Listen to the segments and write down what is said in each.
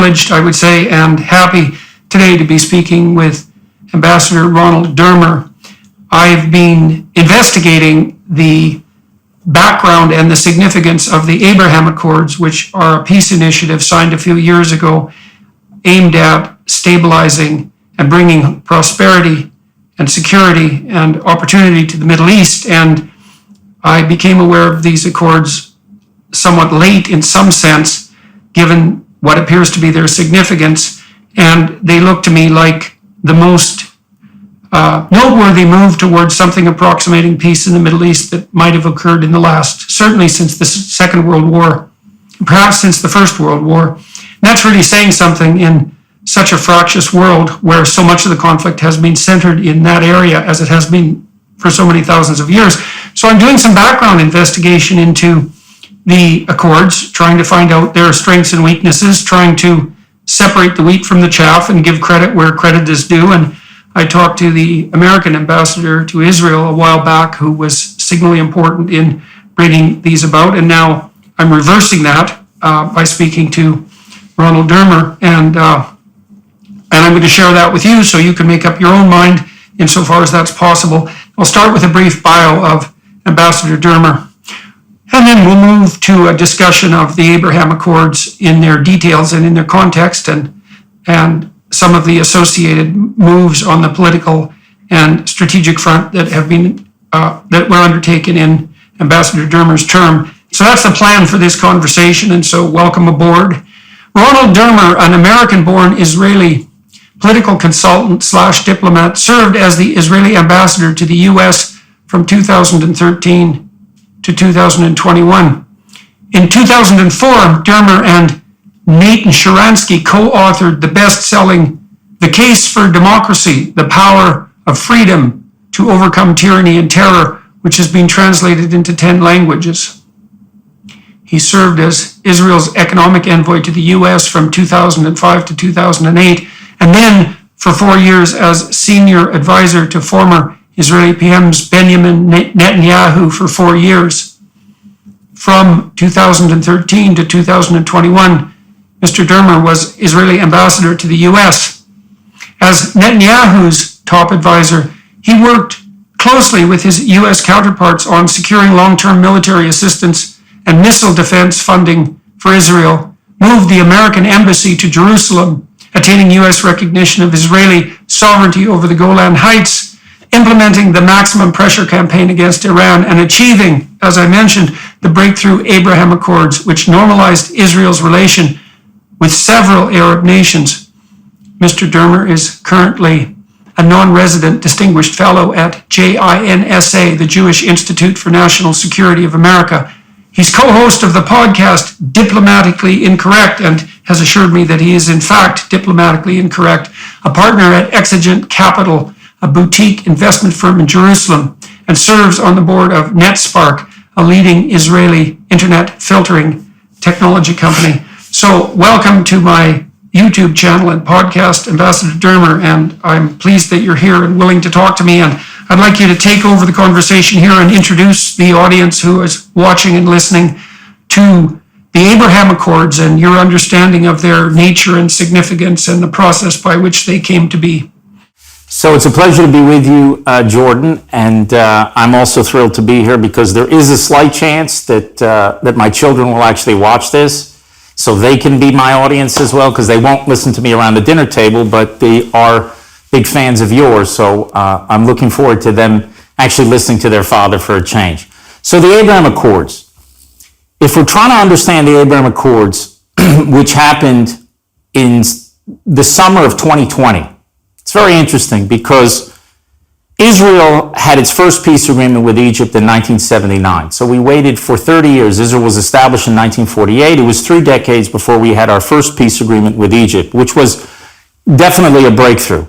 privileged, I would say, and happy today to be speaking with Ambassador Ronald Dermer. I've been investigating the background and the significance of the Abraham Accords, which are a peace initiative signed a few years ago aimed at stabilizing and bringing prosperity and security and opportunity to the Middle East. And I became aware of these accords somewhat late in some sense, given what appears to be their significance. And they look to me like the most noteworthy move towards something approximating peace in the Middle East that might have occurred in the last, certainly since the Second World War, perhaps since the First World War. And that's really saying something in such a fractious world where so much of the conflict has been centered in that area as it has been for so many thousands of years. So I'm doing some background investigation into the Accords, trying to find out their strengths and weaknesses, trying to separate the wheat from the chaff and give credit where credit is due. And I talked to the American ambassador to Israel a while back, who was signally important in bringing these about. And now I'm reversing that by speaking to Ronald Dermer. And I'm going to share that with you so you can make up your own mind insofar as that's possible. I'll start with a brief bio of Ambassador Dermer. And then we'll move to a discussion of the Abraham Accords in their details and in their context, and some of the associated moves on the political and strategic front that have been that were undertaken in Ambassador Dermer's term. So that's the plan for this conversation, and so welcome aboard. Ronald Dermer, an American-born Israeli political consultant / diplomat, served as the Israeli ambassador to the U.S. from 2013 to 2021. In 2004, Dermer and Nathan Sharansky co-authored the best-selling The Case for Democracy, The Power of Freedom to Overcome Tyranny and Terror, which has been translated into 10 languages. He served as Israel's economic envoy to the U.S. from 2005 to 2008, and then for 4 years as senior advisor to former Israeli PMs Benjamin Netanyahu for 4 years. From 2013 to 2021, Mr. Dermer was Israeli ambassador to the U.S. As Netanyahu's top advisor, he worked closely with his U.S. counterparts on securing long-term military assistance and missile defense funding for Israel, moved the American embassy to Jerusalem, attaining U.S. recognition of Israeli sovereignty over the Golan Heights, implementing the maximum pressure campaign against Iran, and achieving, as I mentioned, the breakthrough Abraham Accords, which normalized Israel's relation with several Arab nations. Mr. Dermer is currently a non-resident distinguished fellow at JINSA, the Jewish Institute for National Security of America. He's co-host of the podcast Diplomatically Incorrect, and has assured me that he is in fact diplomatically incorrect, a partner at Exigent Capital, a boutique investment firm in Jerusalem, and serves on the board of NetSpark, a leading Israeli internet filtering technology company. So welcome to my YouTube channel and podcast, Ambassador Dermer, and I'm pleased that you're here and willing to talk to me. And I'd like you to take over the conversation here and introduce the audience who is watching and listening to the Abraham Accords and your understanding of their nature and significance and the process by which they came to be. So it's a pleasure to be with you, Jordan, and I'm also thrilled to be here because there is a slight chance that my children will actually watch this, so they can be my audience as well, because they won't listen to me around the dinner table, but they are big fans of yours, so I'm looking forward to them actually listening to their father for a change. So the Abraham Accords. If we're trying to understand the Abraham Accords, which happened in the summer of 2020, it's very interesting because Israel had its first peace agreement with Egypt in 1979. So we waited for 30 years. Israel was established in 1948. It was 3 decades before we had our first peace agreement with Egypt, which was definitely a breakthrough.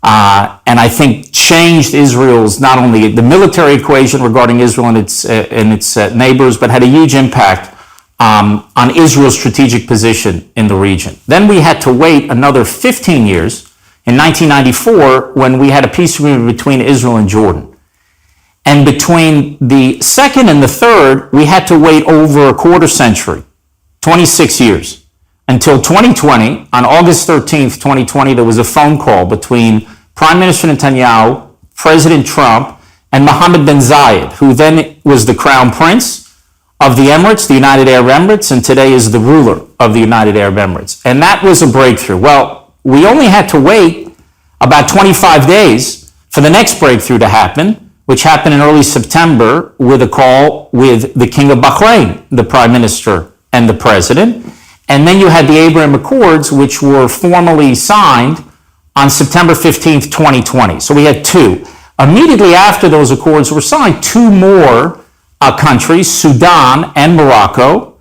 And I think changed Israel's, not only the military equation regarding Israel and its neighbors, but had a huge impact on Israel's strategic position in the region. Then we had to wait another 15 years in 1994 when we had a peace agreement between Israel and Jordan. And between the second and the third, we had to wait over a quarter century, 26 years, until 2020. On August 13th, 2020, there was a phone call between Prime Minister Netanyahu, President Trump, and Mohammed bin Zayed, who then was the Crown Prince of the Emirates, the United Arab Emirates, and today is the ruler of the United Arab Emirates. And that was a breakthrough. Well, we only had to wait about 25 days for the next breakthrough to happen, which happened in early September with a call with the King of Bahrain, the Prime Minister, and the President. And then you had the Abraham Accords, which were formally signed on September 15th, 2020. So we had two. Immediately after those accords were signed, two more countries, Sudan and Morocco,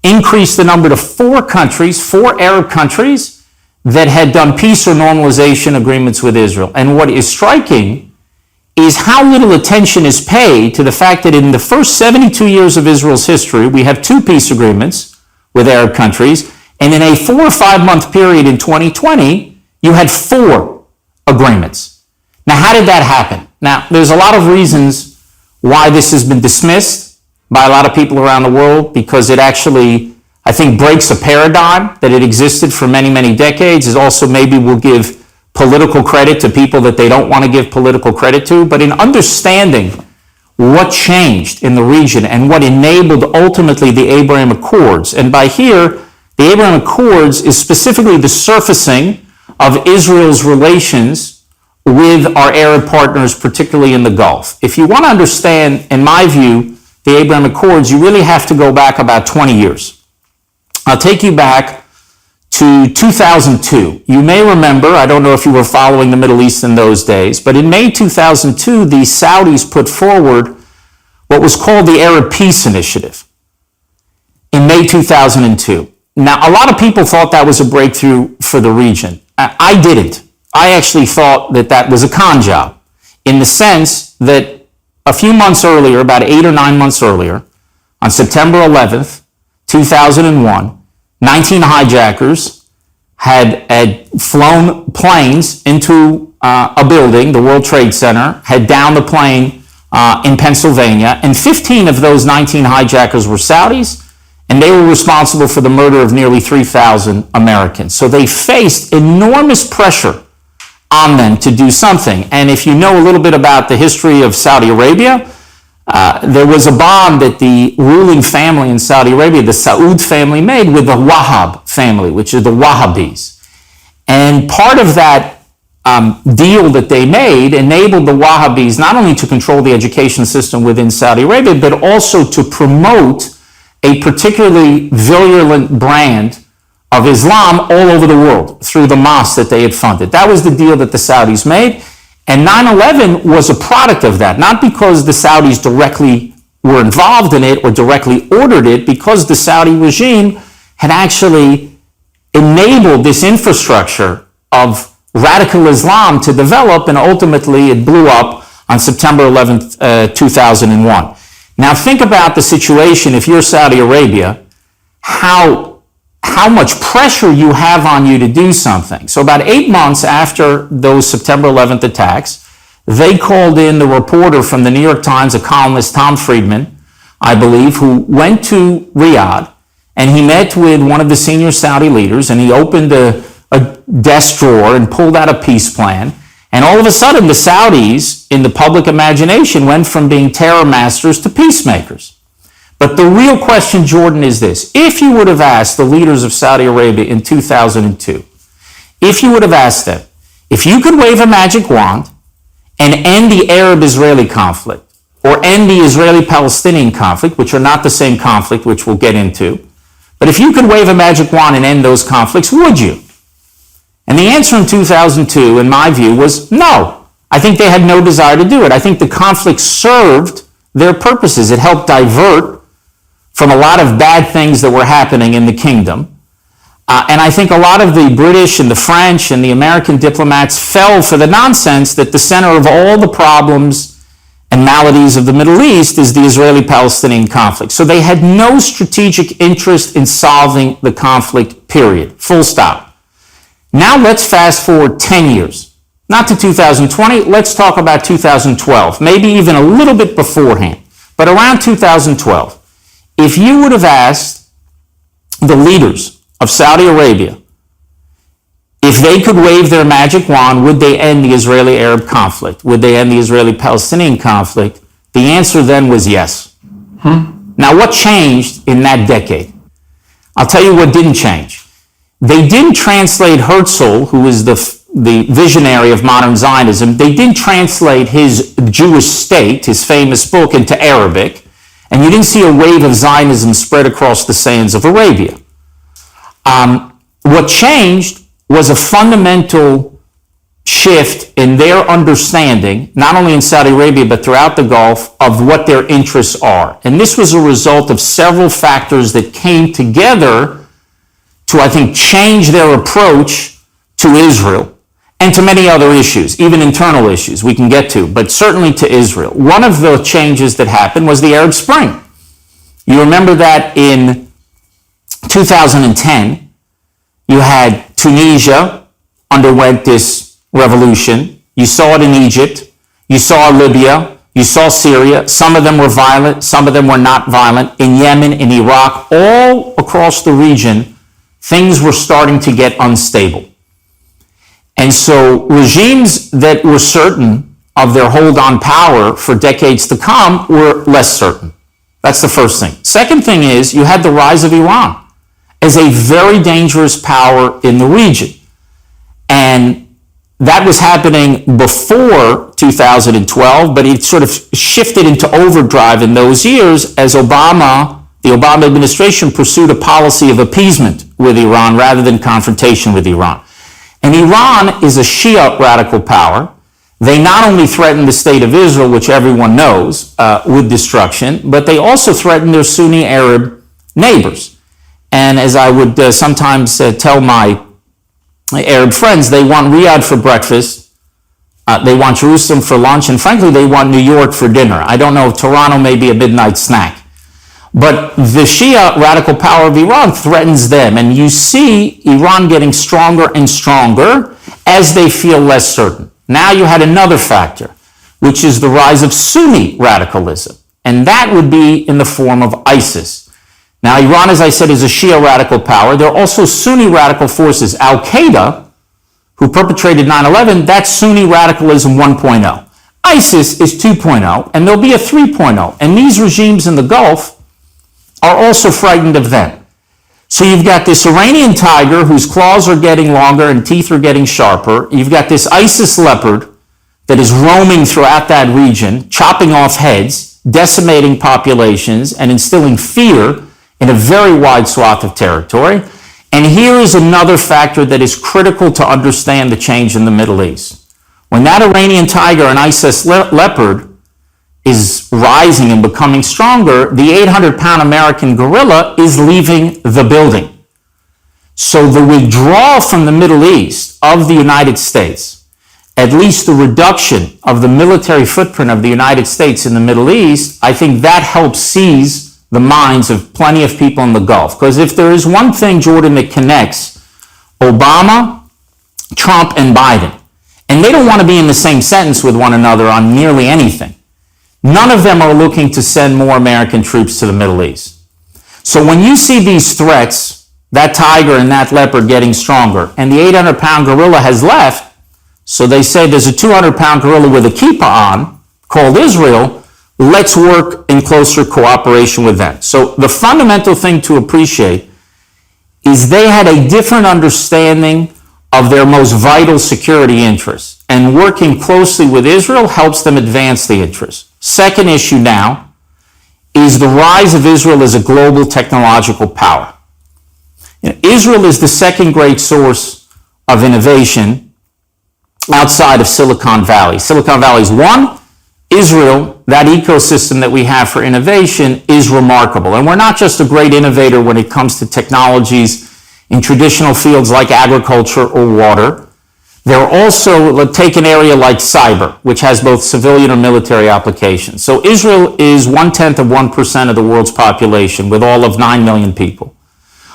increased the number to four countries, four Arab countries that had done peace or normalization agreements with Israel. And what is striking is how little attention is paid to the fact that in the first 72 years of Israel's history, we have two peace agreements with Arab countries, and in a 4 or 5 month period in 2020, you had four agreements. Now, how did that happen? Now, there's a lot of reasons why this has been dismissed by a lot of people around the world, because it actually, I think, breaks a paradigm that had existed for many, many decades. It also maybe will give political credit to people that they don't want to give political credit to. But in understanding what changed in the region and what enabled ultimately the Abraham Accords, and by here, the Abraham Accords is specifically the surfacing of Israel's relations with our Arab partners, particularly in the Gulf. If you want to understand, in my view, the Abraham Accords, you really have to go back about 20 years. I'll take you back to 2002. You may remember, I don't know if you were following the Middle East in those days, but in May 2002, the Saudis put forward what was called the Arab Peace Initiative in May 2002. Now, a lot of people thought that was a breakthrough for the region. I didn't. I actually thought that that was a con job, in the sense that a few months earlier, about 8 or 9 months earlier, on September 11th, 2001, 19 hijackers had flown planes into a building, the World Trade Center, had downed the plane in Pennsylvania, and 15 of those 19 hijackers were Saudis, and they were responsible for the murder of nearly 3,000 Americans. So they faced enormous pressure on them to do something. And if you know a little bit about the history of Saudi Arabia, there was a bond that the ruling family in Saudi Arabia, the Saud family, made with the Wahhab family, which is the Wahhabis. And part of that deal that they made enabled the Wahhabis not only to control the education system within Saudi Arabia, but also to promote a particularly virulent brand of Islam all over the world through the mosques that they had funded. That was the deal that the Saudis made. And 9/11 was a product of that, not because the Saudis directly were involved in it or directly ordered it, because the Saudi regime had actually enabled this infrastructure of radical Islam to develop, and ultimately it blew up on September 11th, 2001. Now think about the situation, if you're Saudi Arabia, how much pressure you have on you to do something. So about 8 months after those September 11th attacks, they called in the reporter from the New York Times, a columnist, Tom Friedman, I believe, who went to Riyadh, and he met with one of the senior Saudi leaders, and he opened a desk drawer and pulled out a peace plan. And all of a sudden, the Saudis, in the public imagination, went from being terror masters to peacemakers. But the real question, Jordan, is this. If you would have asked the leaders of Saudi Arabia in 2002, if you would have asked them, if you could wave a magic wand and end the Arab-Israeli conflict, or end the Israeli-Palestinian conflict, which are not the same conflict, which we'll get into, but if you could wave a magic wand and end those conflicts, would you? And the answer in 2002, in my view, was no. I think they had no desire to do it. I think the conflict served their purposes. It helped divert from a lot of bad things that were happening in the kingdom. And I think a lot of the British and the French and the American diplomats fell for the nonsense that the center of all the problems and maladies of the Middle East is the Israeli-Palestinian conflict. So they had no strategic interest in solving the conflict, period. Full stop. Now let's fast forward 10 years. Not to 2020, let's talk about 2012, maybe even a little bit beforehand, but around 2012. If you would have asked the leaders of Saudi Arabia, if they could wave their magic wand, would they end the Israeli-Arab conflict? Would they end the Israeli-Palestinian conflict? The answer then was yes. Now, what changed in that decade? I'll tell you what didn't change. They didn't translate Herzl, who was the visionary of modern Zionism, they didn't translate his Jewish State, his famous book, into Arabic, and you didn't see a wave of Zionism spread across the sands of Arabia. What changed was a fundamental shift in their understanding, not only in Saudi Arabia, but throughout the Gulf, of what their interests are. And this was a result of several factors that came together to, I think, change their approach to Israel and to many other issues, even internal issues we can get to, but certainly to Israel. One of the changes that happened was the Arab Spring. You remember that in 2010, you had Tunisia underwent this revolution. You saw it in Egypt. You saw Libya. You saw Syria. Some of them were violent. Some of them were not violent. In Yemen, in Iraq, all across the region, things were starting to get unstable. And so regimes that were certain of their hold on power for decades to come were less certain. That's the first thing. Second thing is you had the rise of Iran as a very dangerous power in the region. And that was happening before 2012, but it sort of shifted into overdrive in those years as the Obama administration pursued a policy of appeasement with Iran rather than confrontation with Iran. And Iran is a Shia radical power. They not only threaten the state of Israel, which everyone knows, with destruction, but they also threaten their Sunni Arab neighbors. And as I would sometimes tell my Arab friends, they want Riyadh for breakfast, they want Jerusalem for lunch, and frankly, they want New York for dinner. I don't know if Toronto may be a midnight snack. But the Shia radical power of Iran threatens them, and you see Iran getting stronger and stronger as they feel less certain. Now you had another factor, which is the rise of Sunni radicalism, and that would be in the form of ISIS. Now, Iran, as I said, is a Shia radical power. There are also Sunni radical forces. Al-Qaeda, who perpetrated 9/11, that's Sunni radicalism 1.0. ISIS is 2.0, and there'll be a 3.0. And these regimes in the Gulf are also frightened of them. So you've got this Iranian tiger whose claws are getting longer and teeth are getting sharper. You've got this ISIS leopard that is roaming throughout that region, chopping off heads, decimating populations, and instilling fear in a very wide swath of territory. And here is another factor that is critical to understand the change in the Middle East. When that Iranian tiger and ISIS leopard is rising and becoming stronger, the 800-pound American gorilla is leaving the building. So the withdrawal from the Middle East of the United States, at least the reduction of the military footprint of the United States in the Middle East, I think that helps seize the minds of plenty of people in the Gulf. Because if there is one thing, Jordan, that connects Obama, Trump, and Biden, and they don't want to be in the same sentence with one another on nearly anything, none of them are looking to send more American troops to the Middle East. So when you see these threats, that tiger and that leopard getting stronger, and the 800-pound gorilla has left, so they say there's a 200-pound gorilla with a kippah on, called Israel, let's work in closer cooperation with them. So the fundamental thing to appreciate is they had a different understanding of their most vital security interests, and working closely with Israel helps them advance the interests. Second issue now is the rise of Israel as a global technological power. Israel is the second great source of innovation outside of Silicon Valley. Silicon Valley is one. Israel, that ecosystem that we have for innovation, is remarkable. And we're not just a great innovator when it comes to technologies in traditional fields like agriculture or water. They're also, take an area like cyber, which has both civilian and military applications. So Israel is 0.1% of the world's population with all of 9 million people.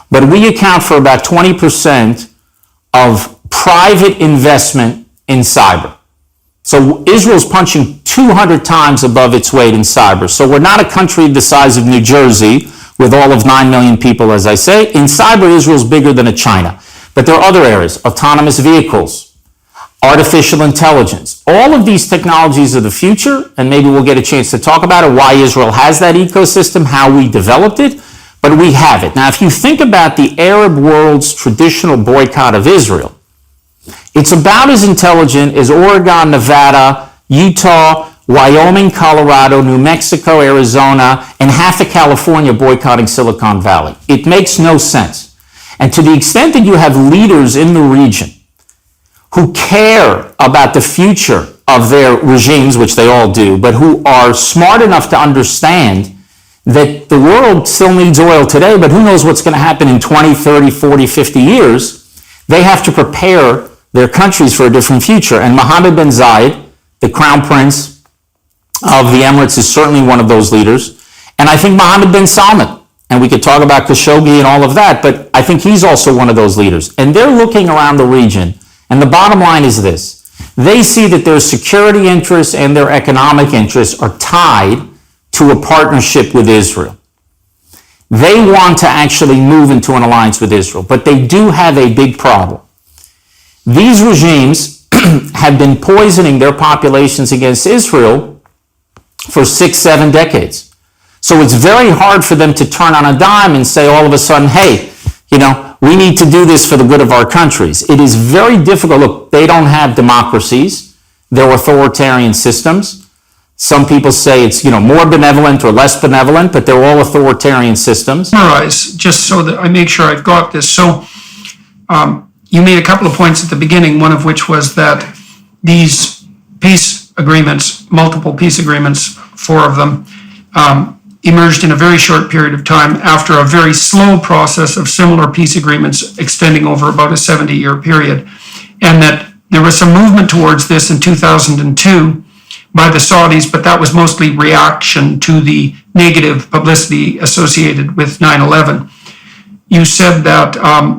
But we account for about 20% of private investment in cyber. So Israel's punching 200 times above its weight in cyber. So we're not a country the size of New Jersey with all of 9 million people, as I say. In cyber, Israel's bigger than China. But there are other areas, autonomous vehicles, artificial intelligence. All of these technologies are the future, and maybe we'll get a chance to talk about it, why Israel has that ecosystem, how we developed it, but we have it. Now, if you think about the Arab world's traditional boycott of Israel, it's about as intelligent as Oregon, Nevada, Utah, Wyoming, Colorado, New Mexico, Arizona, and half of California boycotting Silicon Valley. It makes no sense. And to the extent that you have leaders in the region who care about the future of their regimes, which they all do, but who are smart enough to understand that the world still needs oil today, but who knows what's going to happen in 20, 30, 40, 50 years, they have to prepare their countries for a different future. And Mohammed bin Zayed, the crown prince of the Emirates, is certainly one of those leaders. And I think Mohammed bin Salman, and we could talk about Khashoggi and all of that, but I think he's also one of those leaders. And they're looking around the region, and the bottom line is this. They see that their security interests and their economic interests are tied to a partnership with Israel. They want to actually move into an alliance with Israel, but they do have a big problem. These regimes have been poisoning their populations against Israel for 6, 7 decades. So it's very hard for them to turn on a dime and say all of a sudden, hey, we need to do this for the good of our countries. It is very difficult. Look, they don't have democracies. They're authoritarian systems. Some people say it's, more benevolent or less benevolent, but they're all authoritarian systems. Summarize, just so that I make sure I've got this. So you made a couple of points at the beginning, one of which was that these peace agreements, multiple peace agreements, 4 of them, emerged in a very short period of time after a very slow process of similar peace agreements extending over about a 70-year period. And that there was some movement towards this in 2002 by the Saudis, but that was mostly reaction to the negative publicity associated with 9/11. You said that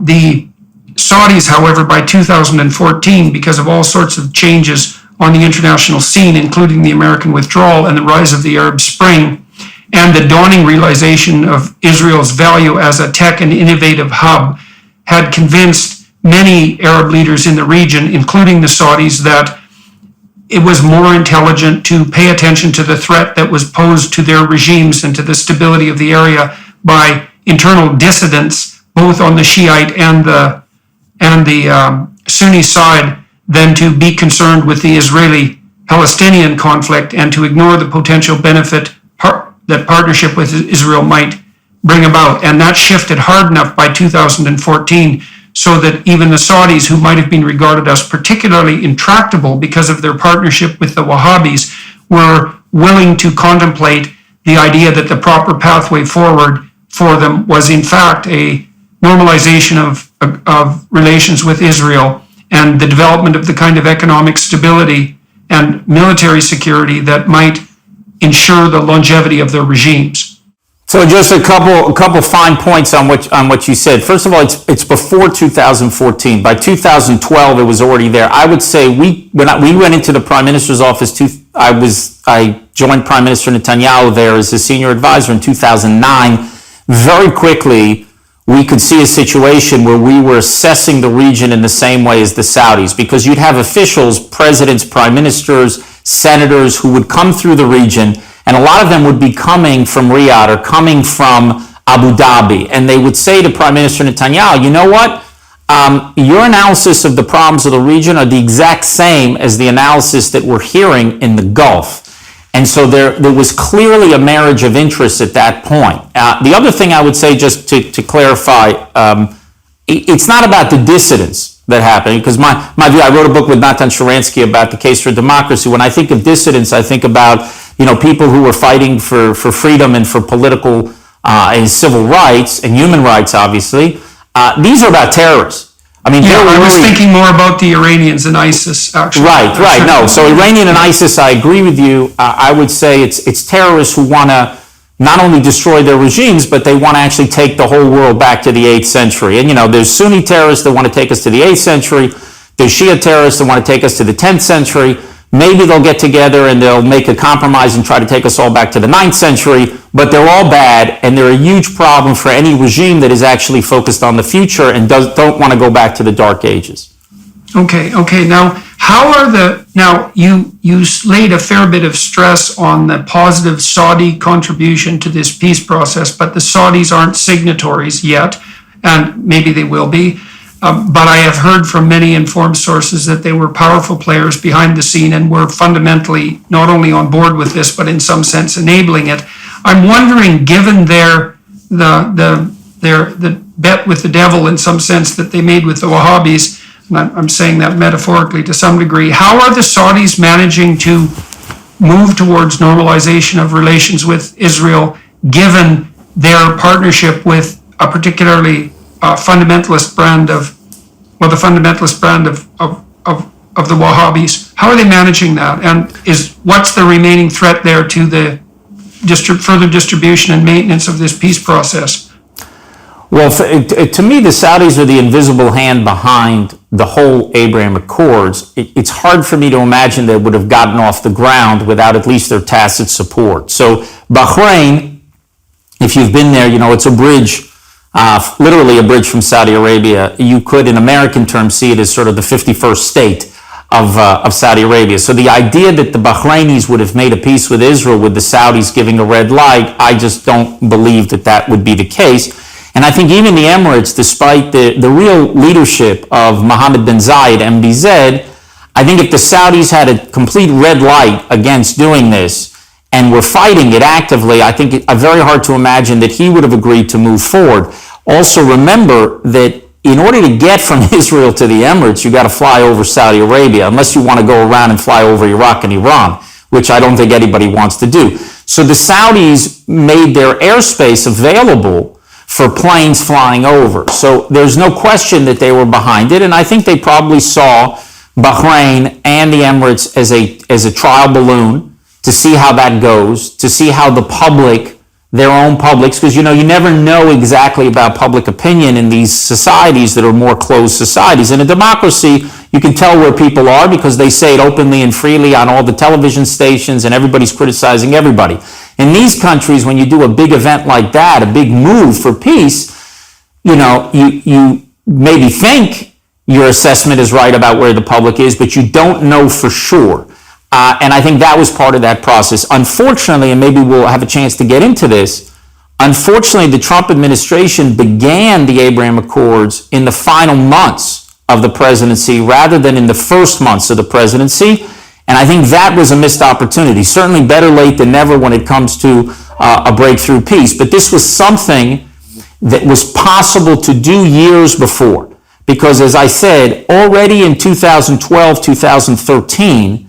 the Saudis, however, by 2014, because of all sorts of changes on the international scene, including the American withdrawal and the rise of the Arab Spring, and the dawning realization of Israel's value as a tech and innovative hub, had convinced many Arab leaders in the region, including the Saudis, that it was more intelligent to pay attention to the threat that was posed to their regimes and to the stability of the area by internal dissidents, both on the Shiite and the Sunni side, than to be concerned with the Israeli-Palestinian conflict and to ignore the potential benefit that partnership with Israel might bring about. And that shifted hard enough by 2014 so that even the Saudis, who might have been regarded as particularly intractable because of their partnership with the Wahhabis, were willing to contemplate the idea that the proper pathway forward for them was in fact a normalization of relations with Israel and the development of the kind of economic stability and military security that might ensure the longevity of their regimes. So just a couple fine points on what you said. First of all, it's before 2014. By 2012, it was already there. I would say when we went into the Prime Minister's office, I joined Prime Minister Netanyahu there as a senior advisor in 2009. Very quickly, we could see a situation where we were assessing the region in the same way as the Saudis, because you'd have officials, presidents, prime ministers, senators who would come through the region, and a lot of them would be coming from Riyadh or coming from Abu Dhabi, and they would say to Prime Minister Netanyahu, you know what? Your analysis of the problems of the region are the exact same as the analysis that we're hearing in the Gulf. And so there was clearly a marriage of interests at that point. The other thing I would say, just to clarify, it's not about the dissidents that happened, because my view, I wrote a book with Natan Sharansky about the case for democracy. When I think of dissidents, I think about people who were fighting for freedom and for political and civil rights and human rights, obviously. These are about terrorists. I mean, I was thinking more about the Iranians and ISIS, actually. Right. No, so Iranian and ISIS, I agree with you. I would say it's terrorists who want to not only destroy their regimes, but they want to actually take the whole world back to the 8th century. And, there's Sunni terrorists that want to take us to the 8th century. There's Shia terrorists that want to take us to the 10th century. maybe they'll get together and they'll make a compromise and try to take us all back to the 9th century, but they're all bad, and they're a huge problem for any regime that is actually focused on the future and don't want to go back to the Dark Ages. Okay. Now you laid a fair bit of stress on the positive Saudi contribution to this peace process, but the Saudis aren't signatories yet, and maybe they will be. But I have heard from many informed sources that they were powerful players behind the scene and were fundamentally not only on board with this, but in some sense enabling it. I'm wondering, given the bet with the devil in some sense that they made with the Wahhabis, and I'm saying that metaphorically to some degree, how are the Saudis managing to move towards normalization of relations with Israel, given their partnership with a particularly fundamentalist brand of the Wahhabis? How are they managing that? And what's the remaining threat there to the further distribution and maintenance of this peace process? Well, to me, the Saudis are the invisible hand behind the whole Abraham Accords. It's hard for me to imagine they would have gotten off the ground without at least their tacit support. So Bahrain, if you've been there, it's a bridge, literally a bridge from Saudi Arabia. You could, in American terms, see it as sort of the 51st state of Saudi Arabia. So the idea that the Bahrainis would have made a peace with Israel with the Saudis giving a red light, I just don't believe that would be the case. And I think even the Emirates, despite the real leadership of Mohammed bin Zayed, MBZ, I think if the Saudis had a complete red light against doing this and were fighting it actively, I think it's very hard to imagine that he would have agreed to move forward. Also remember that in order to get from Israel to the Emirates, you got to fly over Saudi Arabia, unless you want to go around and fly over Iraq and Iran, which I don't think anybody wants to do. So the Saudis made their airspace available for planes flying over. So there's no question that they were behind it, and I think they probably saw Bahrain and the Emirates as a trial balloon to see how that goes, to see how the public, their own publics, because you never know exactly about public opinion in these societies that are more closed societies. In a democracy, you can tell where people are because they say it openly and freely on all the television stations and everybody's criticizing everybody. In these countries, when you do a big event like that, a big move for peace, you maybe think your assessment is right about where the public is, but you don't know for sure. And I think that was part of that process. Unfortunately, and maybe we'll have a chance to get into this, unfortunately, the Trump administration began the Abraham Accords in the final months of the presidency rather than in the first months of the presidency. And I think that was a missed opportunity. Certainly better late than never when it comes to a breakthrough peace. But this was something that was possible to do years before. Because as I said, already in 2012, 2013,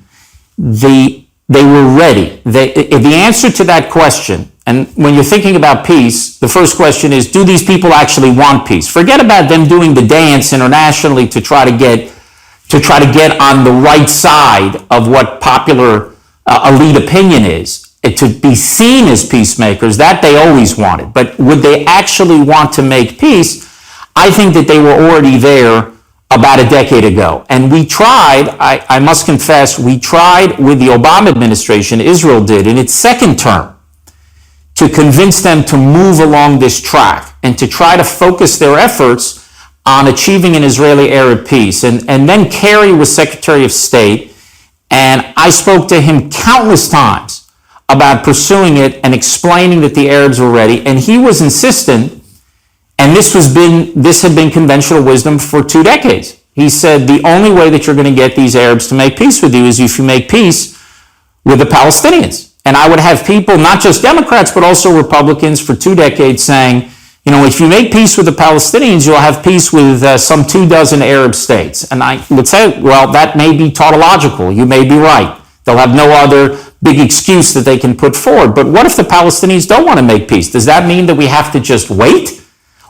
they were ready. The answer to that question, and when you're thinking about peace, the first question is, do these people actually want peace? Forget about them doing the dance internationally to try to get on the right side of what popular elite opinion is, to be seen as peacemakers, that they always wanted. But would they actually want to make peace? I think that they were already there about a decade ago. And we tried, I must confess, we tried with the Obama administration, Israel did, in its second term, to convince them to move along this track and to try to focus their efforts on achieving an Israeli-Arab peace. And then Kerry was Secretary of State, and I spoke to him countless times about pursuing it and explaining that the Arabs were ready, and he was insistent, and this had been conventional wisdom for 2 decades. He said, the only way that you're going to get these Arabs to make peace with you is if you make peace with the Palestinians. And I would have people, not just Democrats, but also Republicans for 2 decades saying, if you make peace with the Palestinians, you'll have peace with some 24 Arab states. And I would say, well, that may be tautological. You may be right. They'll have no other big excuse that they can put forward. But what if the Palestinians don't want to make peace? Does that mean that we have to just wait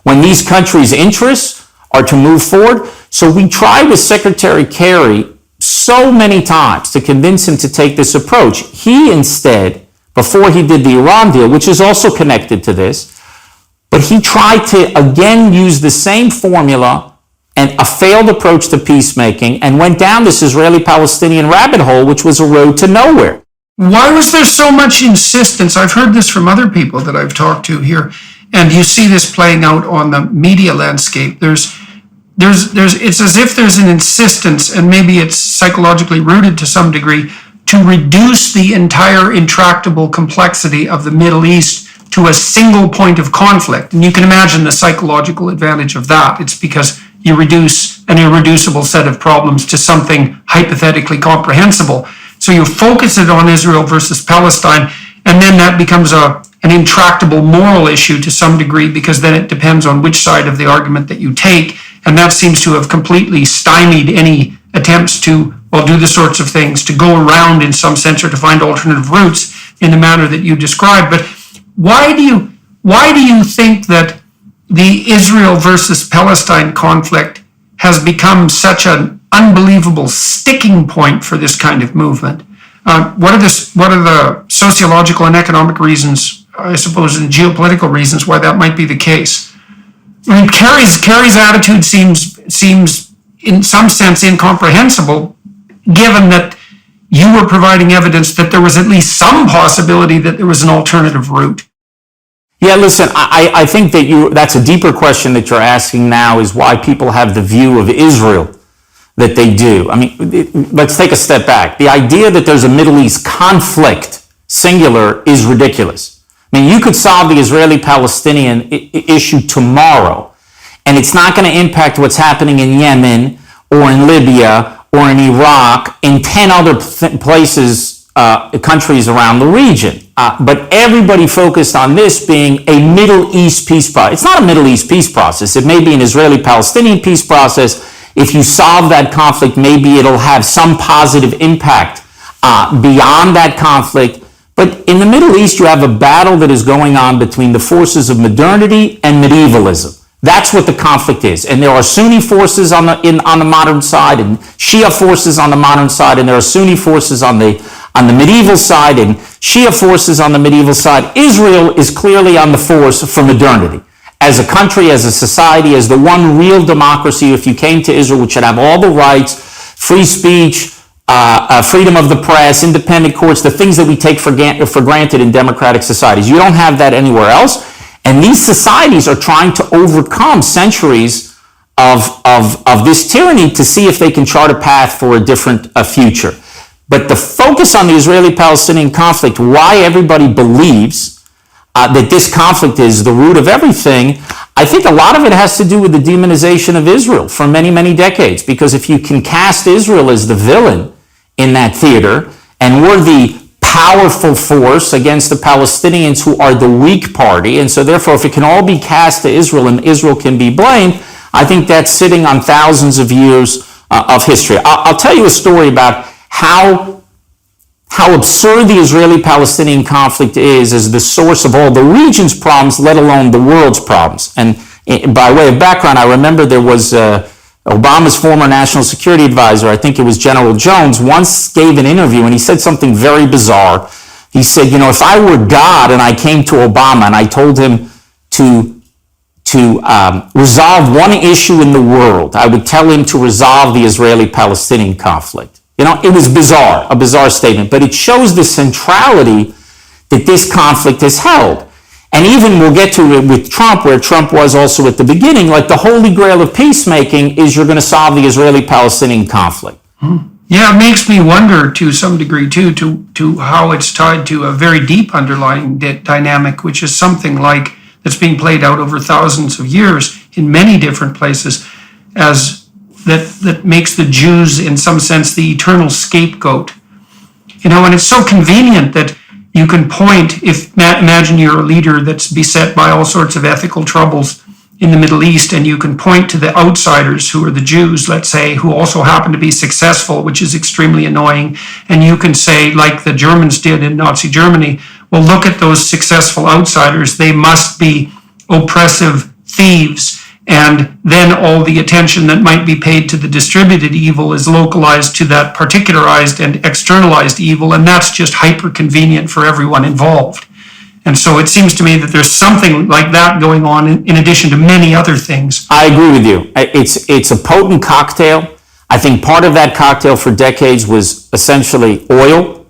when these countries' interests are to move forward? So we tried with Secretary Kerry so many times to convince him to take this approach. He instead, before he did the Iran deal, which is also connected to this, but he tried to again use the same formula and a failed approach to peacemaking and went down this Israeli-Palestinian rabbit hole, which was a road to nowhere. Why was there so much insistence? I've heard this from other people that I've talked to here, and you see this playing out on the media landscape. It's as if there's an insistence, and maybe it's psychologically rooted to some degree, to reduce the entire intractable complexity of the Middle East to a single point of conflict. And you can imagine the psychological advantage of that. It's because you reduce an irreducible set of problems to something hypothetically comprehensible. So you focus it on Israel versus Palestine, and then that becomes an intractable moral issue to some degree, because then it depends on which side of the argument that you take, and that seems to have completely stymied any attempts to, well, do the sorts of things, to go around in some sense or to find alternative routes in the manner that you described. But why do you think that the Israel versus Palestine conflict has become such an unbelievable sticking point for this kind of movement? What are the sociological and economic reasons, I suppose, and geopolitical reasons why that might be the case? I mean, Kerry's attitude seems in some sense incomprehensible, given that you were providing evidence that there was at least some possibility that there was an alternative route. Yeah, listen, I think that's a deeper question that you're asking now, is why people have the view of Israel that they do. I mean, let's take a step back. The idea that there's a Middle East conflict, singular, is ridiculous. I mean, you could solve the Israeli-Palestinian issue tomorrow, and it's not going to impact what's happening in Yemen or in Libya or in Iraq, in 10 other places, countries around the region. But everybody focused on this being a Middle East peace process. It's not a Middle East peace process. It may be an Israeli-Palestinian peace process. If you solve that conflict, maybe it'll have some positive impact beyond that conflict. But in the Middle East, you have a battle that is going on between the forces of modernity and medievalism. That's what the conflict is. And there are Sunni forces on the modern side and Shia forces on the modern side, and there are Sunni forces on the medieval side and Shia forces on the medieval side. Israel is clearly on the force for modernity. As a country, as a society, as the one real democracy, if you came to Israel, which should have all the rights, free speech, freedom of the press, independent courts, the things that we take for granted in democratic societies. You don't have that anywhere else. And these societies are trying to overcome centuries of this tyranny to see if they can chart a path for a different future. But the focus on the Israeli-Palestinian conflict, why everybody believes that this conflict is the root of everything, I think a lot of it has to do with the demonization of Israel for many, many decades. Because if you can cast Israel as the villain in that theater, and we're the powerful force against the Palestinians who are the weak party, and so therefore if it can all be cast to Israel and Israel can be blamed, I think that's sitting on thousands of years of history. I'll tell you a story about how absurd the Israeli-Palestinian conflict is as the source of all the region's problems, let alone the world's problems. And by way of background, I remember there was Obama's former national security advisor, I think it was General Jones, once gave an interview and he said something very bizarre. He said, you know, if I were God and I came to Obama and I told him to resolve one issue in the world, I would tell him to resolve the Israeli-Palestinian conflict. You know, it was bizarre, a bizarre statement, but it shows the centrality that this conflict has held. And even we'll get to it with Trump, where Trump was also at the beginning, like the holy grail of peacemaking is you're going to solve the Israeli-Palestinian conflict. Yeah, it makes me wonder to some degree too, to how it's tied to a very deep underlying dynamic, which is something like that's being played out over thousands of years in many different places, as that makes the Jews, in some sense, the eternal scapegoat. You know, and it's so convenient that you can point, imagine you're a leader that's beset by all sorts of ethical troubles in the Middle East, and you can point to the outsiders who are the Jews, let's say, who also happen to be successful, which is extremely annoying. And you can say, like the Germans did in Nazi Germany, well, look at those successful outsiders. They must be oppressive thieves. And then all the attention that might be paid to the distributed evil is localized to that particularized and externalized evil, and that's just hyper convenient for everyone involved. And so it seems to me that there's something like that going on in addition to many other things. I agree with you. It's a potent cocktail. I think part of that cocktail for decades was essentially oil,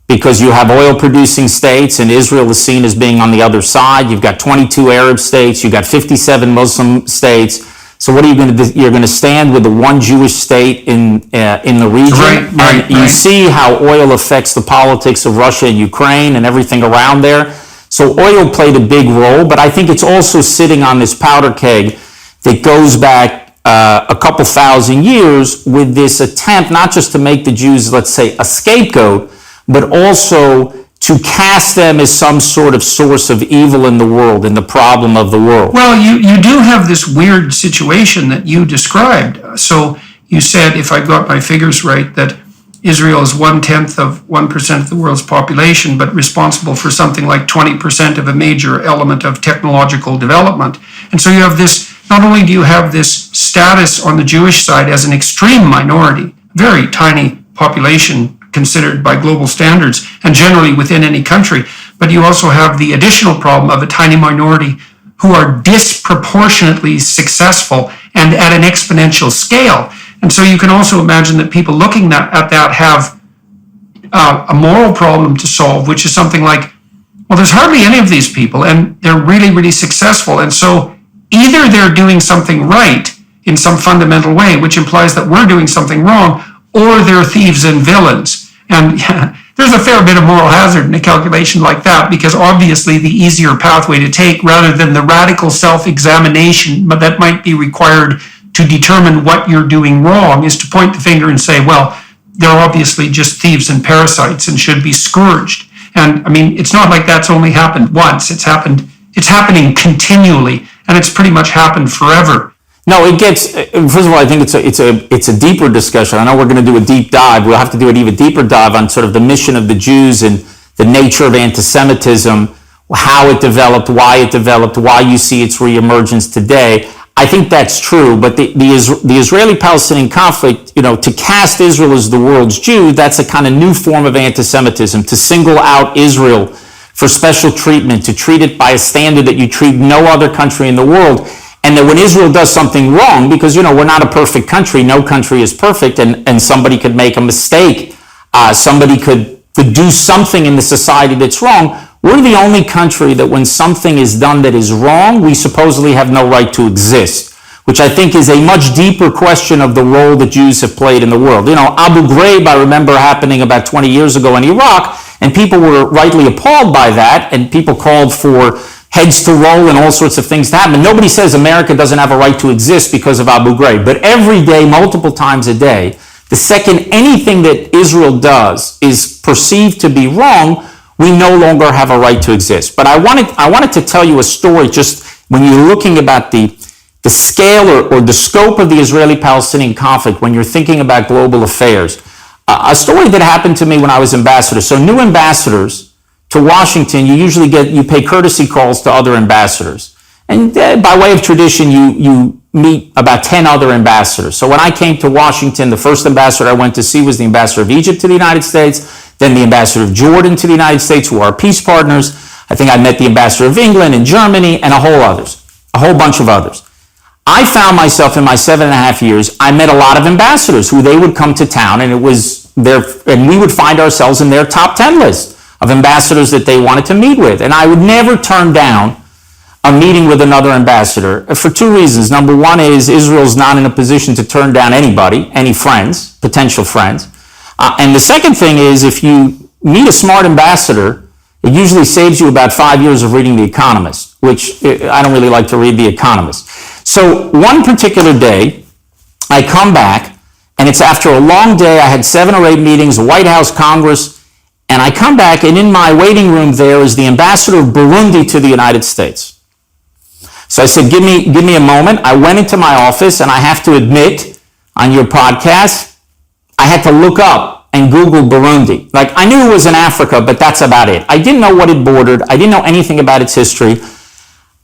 because you have oil producing states and Israel is seen as being on the other side. You've got 22 Arab states, you've got 57 Muslim states. So what are you going to do? You're going to stand with the one Jewish state in the region. Right. You see how oil affects the politics of Russia and Ukraine and everything around there. So oil played a big role, but I think it's also sitting on this powder keg that goes back a couple thousand years with this attempt not just to make the Jews, let's say, a scapegoat, but also to cast them as some sort of source of evil in the world and the problem of the world. Well, you do have this weird situation that you described. So you said, if I got my figures right, that Israel is 1/10 of 1% of the world's population, but responsible for something like 20% of a major element of technological development. And so you have this, not only do you have this status on the Jewish side as an extreme minority, very tiny population considered by global standards and generally within any country, but you also have the additional problem of a tiny minority who are disproportionately successful and at an exponential scale. And so you can also imagine that people looking at that have a moral problem to solve, which is something like, well, there's hardly any of these people and they're really, really successful. And so either they're doing something right in some fundamental way, which implies that we're doing something wrong, or they're thieves and villains. And there's a fair bit of moral hazard in a calculation like that, because obviously the easier pathway to take, rather than the radical self-examination that might be required to determine what you're doing wrong, is to point the finger and say, well, they're obviously just thieves and parasites and should be scourged. And I mean, it's not like that's only happened once. It's happening continually, and it's pretty much happened forever. No, it gets, first of all, I think it's a deeper discussion. I know we're going to do a deep dive. We'll have to do an even deeper dive on sort of the mission of the Jews and the nature of anti-Semitism, how it developed, why you see its reemergence today. I think that's true, but the Israeli-Palestinian conflict, to cast Israel as the world's Jew, that's a kind of new form of anti-Semitism, to single out Israel for special treatment, to treat it by a standard that you treat no other country in the world. And that when Israel does something wrong, because, we're not a perfect country, no country is perfect, and somebody could make a mistake, somebody could do something in the society that's wrong, we're the only country that when something is done that is wrong, we supposedly have no right to exist, which I think is a much deeper question of the role that Jews have played in the world. Abu Ghraib, I remember happening about 20 years ago in Iraq, and people were rightly appalled by that, and people called for heads to roll and all sorts of things to happen. Nobody says America doesn't have a right to exist because of Abu Ghraib, but every day, multiple times a day, the second anything that Israel does is perceived to be wrong, we no longer have a right to exist. But I wanted to tell you a story, just when you're looking about the scale or the scope of the Israeli-Palestinian conflict, when you're thinking about global affairs. A story that happened to me when I was ambassador. So new ambassadors to Washington, you pay courtesy calls to other ambassadors. And by way of tradition, you meet about 10 other ambassadors. So when I came to Washington, the first ambassador I went to see was the ambassador of Egypt to the United States, then the ambassador of Jordan to the United States, who are peace partners. I think I met the ambassador of England and Germany and a whole bunch of others. I found myself in my 7.5 years, I met a lot of ambassadors who they would come to town, and and we would find ourselves in their top 10 list of ambassadors that they wanted to meet with. And I would never turn down a meeting with another ambassador for two reasons. Number one is Israel's not in a position to turn down anybody, any friends, potential friends. And the second thing is, if you meet a smart ambassador, it usually saves you about 5 years of reading The Economist, which I don't really like to read The Economist. So one particular day, I come back, and it's after a long day. I had 7 or 8 meetings, White House, Congress, and I come back, and in my waiting room there is the ambassador of Burundi to the United States. So I said, give me a moment. I went into my office, and I have to admit, on your podcast, I had to look up and Google Burundi. Like, I knew it was in Africa, but that's about it. I didn't know what it bordered. I didn't know anything about its history.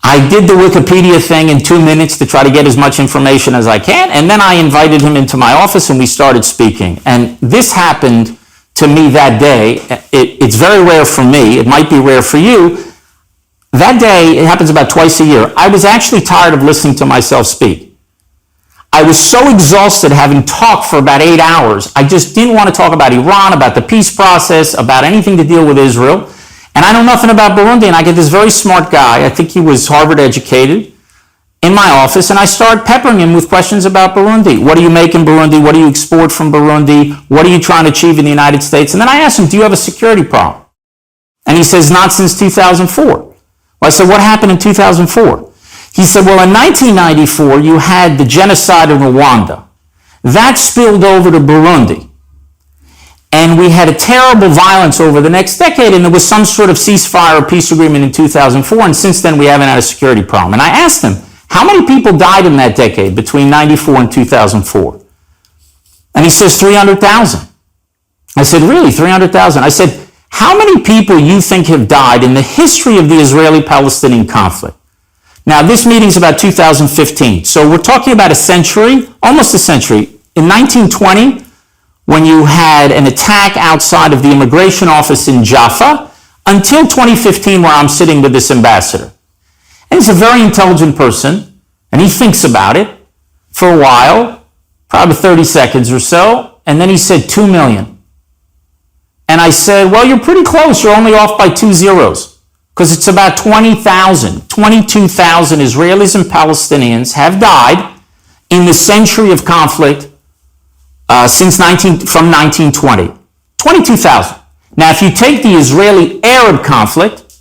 I did the Wikipedia thing in 2 minutes to try to get as much information as I can, and then I invited him into my office and we started speaking. And this happened to me that day. It's very rare for me. It might be rare for you. That day, it happens about twice a year, I was actually tired of listening to myself speak. I was so exhausted having talked for about 8 hours. I just didn't want to talk about Iran, about the peace process, about anything to deal with Israel. And I know nothing about Burundi, and I get this very smart guy, I think he was Harvard educated, in my office, and I start peppering him with questions about Burundi. What do you make in Burundi? What do you export from Burundi? What are you trying to achieve in the United States? And then I asked him, do you have a security problem? And he says, not since 2004. Well, I said, what happened in 2004? He said, well, in 1994, you had the genocide in Rwanda. That spilled over to Burundi. And we had a terrible violence over the next decade, and there was some sort of ceasefire or peace agreement in 2004, and since then we haven't had a security problem. And I asked him, how many people died in that decade between 94 and 2004? And he says 300,000. I said, really, 300,000? I said, how many people you think have died in the history of the Israeli-Palestinian conflict? Now, this meeting's about 2015, so we're talking about a century, almost a century. In 1920, when you had an attack outside of the immigration office in Jaffa, until 2015, where I'm sitting with this ambassador. And he's a very intelligent person, and he thinks about it for a while, probably 30 seconds or so, and then he said 2 million. And I said, well, you're pretty close. You're only off by 2 zeros, because it's about 20,000, 22,000 Israelis and Palestinians have died in the century of conflict from 1920. 22,000. Now, if you take the Israeli-Arab conflict,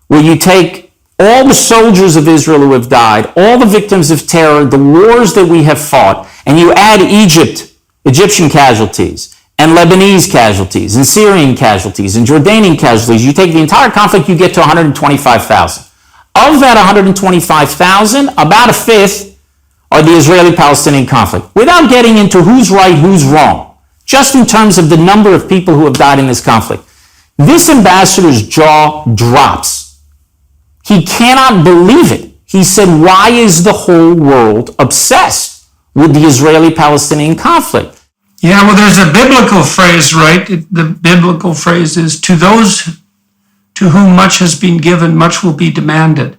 where you take all the soldiers of Israel who have died, all the victims of terror, the wars that we have fought, and you add Egyptian casualties, and Lebanese casualties, and Syrian casualties, and Jordanian casualties, you take the entire conflict, you get to 125,000. Of that 125,000, about a fifth are the Israeli-Palestinian conflict, without getting into who's right, who's wrong, just in terms of the number of people who have died in this conflict. This ambassador's jaw drops. He cannot believe it. He said, why is the whole world obsessed with the Israeli-Palestinian conflict? Yeah, well, there's a biblical phrase, right? The biblical phrase is, to those to whom much has been given, much will be demanded.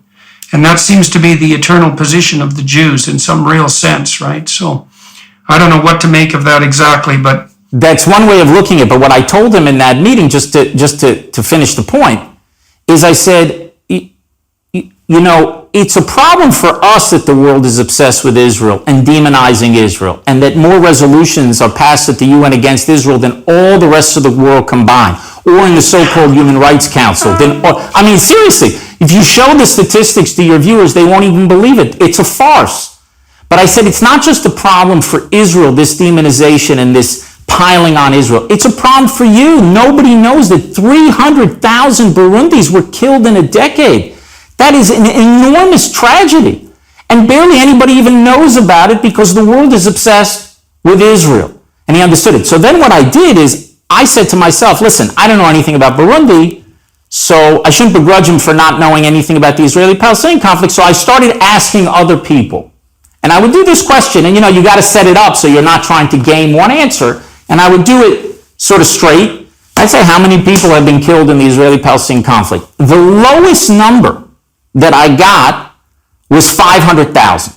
And that seems to be the eternal position of the Jews in some real sense, right? So I don't know what to make of that exactly, but that's one way of looking at it. But what I told him in that meeting, just to finish the point, is I said, you know, it's a problem for us that the world is obsessed with Israel and demonizing Israel, and that more resolutions are passed at the UN against Israel than all the rest of the world combined, or in the so-called Human Rights Council. I mean, seriously, if you show the statistics to your viewers, they won't even believe it. It's a farce. But I said it's not just a problem for Israel, this demonization and this piling on Israel. It's a problem for you. Nobody knows that 300,000 Burundis were killed in a decade. That is an enormous tragedy. And barely anybody even knows about it because the world is obsessed with Israel. And he understood it. So then what I did is I said to myself, listen, I don't know anything about Burundi, so I shouldn't begrudge him for not knowing anything about the Israeli-Palestinian conflict. So I started asking other people. And I would do this question, and you know, you got to set it up so you're not trying to game one answer. And I would do it sort of straight. I'd say, how many people have been killed in the Israeli-Palestinian conflict? The lowest number that I got was 500,000,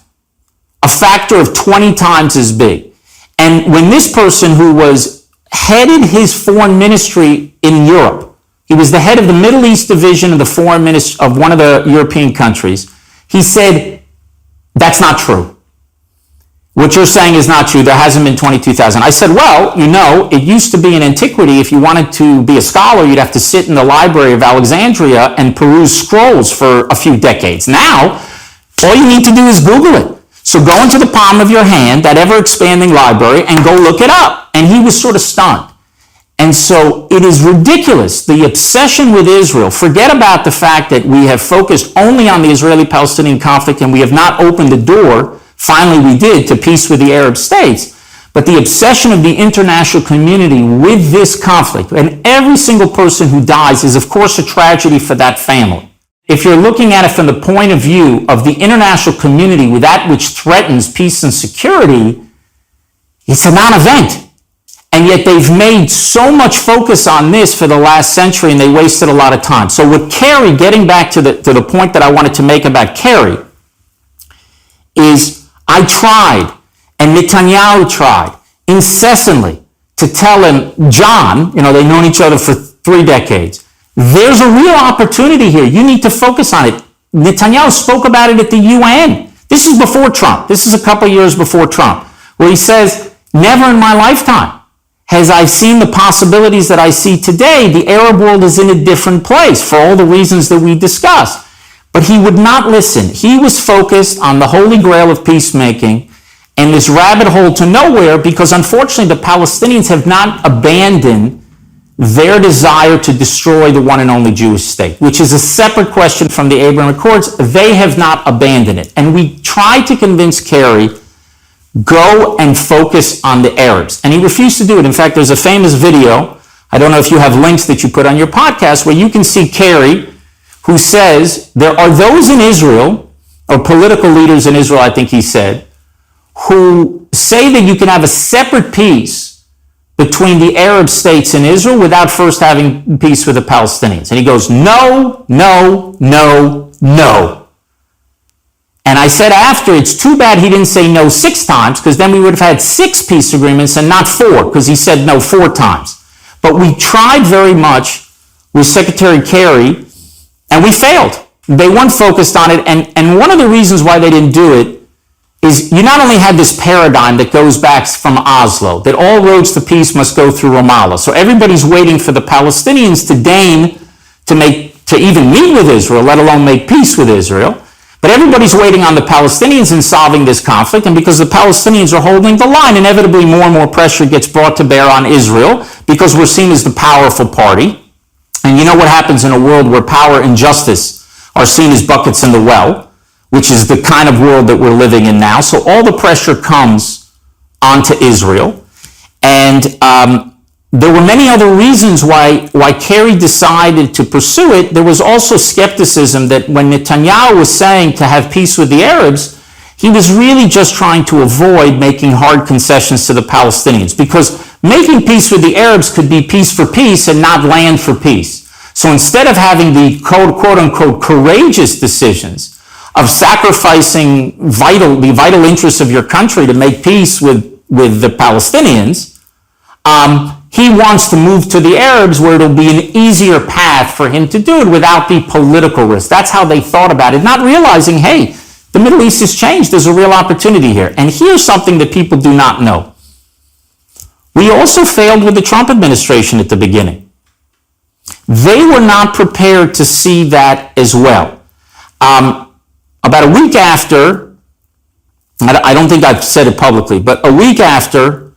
a factor of 20 times as big. And when this person who was headed his foreign ministry in Europe, he was the head of the Middle East division of the foreign ministry of one of the European countries, he said, that's not true. What you're saying is not true. There hasn't been 22,000. I said, well, you know, it used to be in antiquity, if you wanted to be a scholar, you'd have to sit in the library of Alexandria and peruse scrolls for a few decades. Now, all you need to do is Google it. So go into the palm of your hand, that ever-expanding library, and go look it up. And he was sort of stunned. And so it is ridiculous, the obsession with Israel. Forget about the fact that we have focused only on the Israeli-Palestinian conflict and we have not opened the door, finally we did, to peace with the Arab states. But the obsession of the international community with this conflict, and every single person who dies is of course a tragedy for that family. If you're looking at it from the point of view of the international community with that which threatens peace and security, it's a non-event. And yet they've made so much focus on this for the last century, and they wasted a lot of time. So with Kerry, getting back to the point that I wanted to make about Kerry, is I tried, and Netanyahu tried incessantly to tell him, John, they've known each other for 3 decades. There's a real opportunity here. You need to focus on it. Netanyahu spoke about it at the UN. This is before Trump. This is a couple years before Trump, where he says, never in my lifetime has I seen the possibilities that I see today. The Arab world is in a different place for all the reasons that we discussed. But he would not listen. He was focused on the holy grail of peacemaking and this rabbit hole to nowhere, because unfortunately the Palestinians have not abandoned their desire to destroy the one and only Jewish state, which is a separate question from the Abraham Accords. They have not abandoned it. And we tried to convince Kerry, go and focus on the Arabs. And he refused to do it. In fact, there's a famous video, I don't know if you have links that you put on your podcast, where you can see Kerry, who says there are those in Israel, or political leaders in Israel, I think he said, who say that you can have a separate peace between the Arab states and Israel without first having peace with the Palestinians. And he goes, no, no, no, no. And I said after, it's too bad he didn't say no 6 times, because then we would have had 6 peace agreements and not 4, because he said no 4 times. But we tried very much with Secretary Kerry, and we failed. They weren't focused on it. And one of the reasons why they didn't do it is you not only had this paradigm that goes back from Oslo, that all roads to peace must go through Ramallah. So everybody's waiting for the Palestinians to deign to even meet with Israel, let alone make peace with Israel. But everybody's waiting on the Palestinians in solving this conflict. And because the Palestinians are holding the line, inevitably more and more pressure gets brought to bear on Israel, because we're seen as the powerful party. And you know what happens in a world where power and justice are seen as buckets in the well, which is the kind of world that we're living in now. So all the pressure comes onto Israel. And there were many other reasons why Kerry decided to pursue it. There was also skepticism that when Netanyahu was saying to have peace with the Arabs, he was really just trying to avoid making hard concessions to the Palestinians, because making peace with the Arabs could be peace for peace and not land for peace. So instead of having the quote unquote courageous decisions of sacrificing the vital interests of your country to make peace with the Palestinians, he wants to move to the Arabs, where it'll be an easier path for him to do it without the political risk. That's how they thought about it, not realizing, hey, the Middle East has changed. There's a real opportunity here. And here's something that people do not know. We also failed with the Trump administration at the beginning. They were not prepared to see that as well. About a week after, I don't think I've said it publicly, but a week after,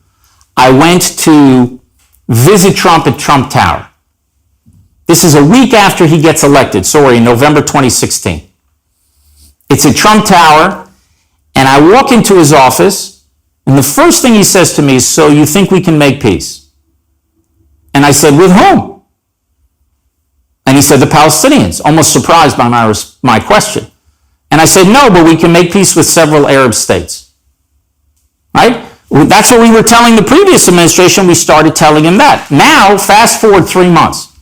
I went to visit Trump at Trump Tower. This is a week after he gets elected, in November 2016. It's at Trump Tower, and I walk into his office, and the first thing he says to me is, so you think we can make peace? And I said, with whom? And he said, the Palestinians, almost surprised by my question. And I said, no, but we can make peace with several Arab states. Right? That's what we were telling the previous administration. We started telling him that. Now, fast forward 3 months.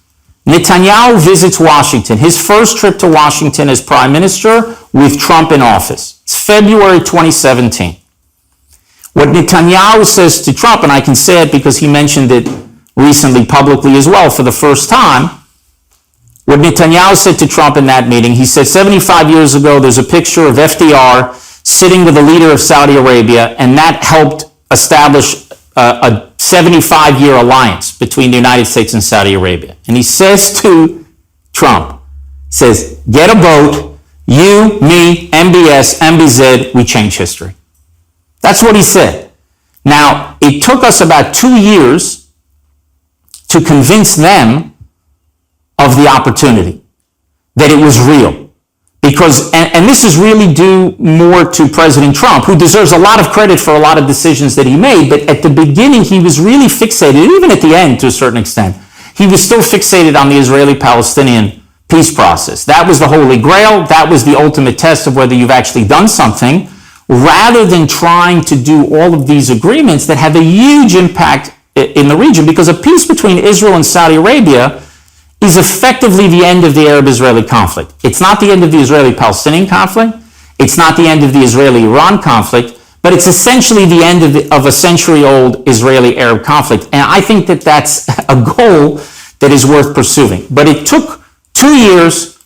Netanyahu visits Washington. His first trip to Washington as prime minister with Trump in office. It's February 2017. What Netanyahu says to Trump, and I can say it because he mentioned it recently publicly as well for the first time, what Netanyahu said to Trump in that meeting, he said 75 years ago, there's a picture of FDR sitting with the leader of Saudi Arabia, and that helped establish a 75-year alliance between the United States and Saudi Arabia. And he says to Trump, says, get a boat, you, me, MBS, MBZ, we change history. That's what he said. Now, it took us about 2 years to convince them of the opportunity, that it was real. Because, and this is really due more to President Trump, who deserves a lot of credit for a lot of decisions that he made, but at the beginning he was really fixated, even at the end to a certain extent, he was still fixated on the Israeli-Palestinian peace process. That was the Holy Grail, that was the ultimate test of whether you've actually done something, rather than trying to do all of these agreements that have a huge impact in the region, because a peace between Israel and Saudi Arabia is effectively the end of the Arab-Israeli conflict. It's not the end of the Israeli-Palestinian conflict. It's not the end of the Israeli-Iran conflict, but it's essentially the end of a century-old Israeli-Arab conflict. And I think that that's a goal that is worth pursuing. But it took 2 years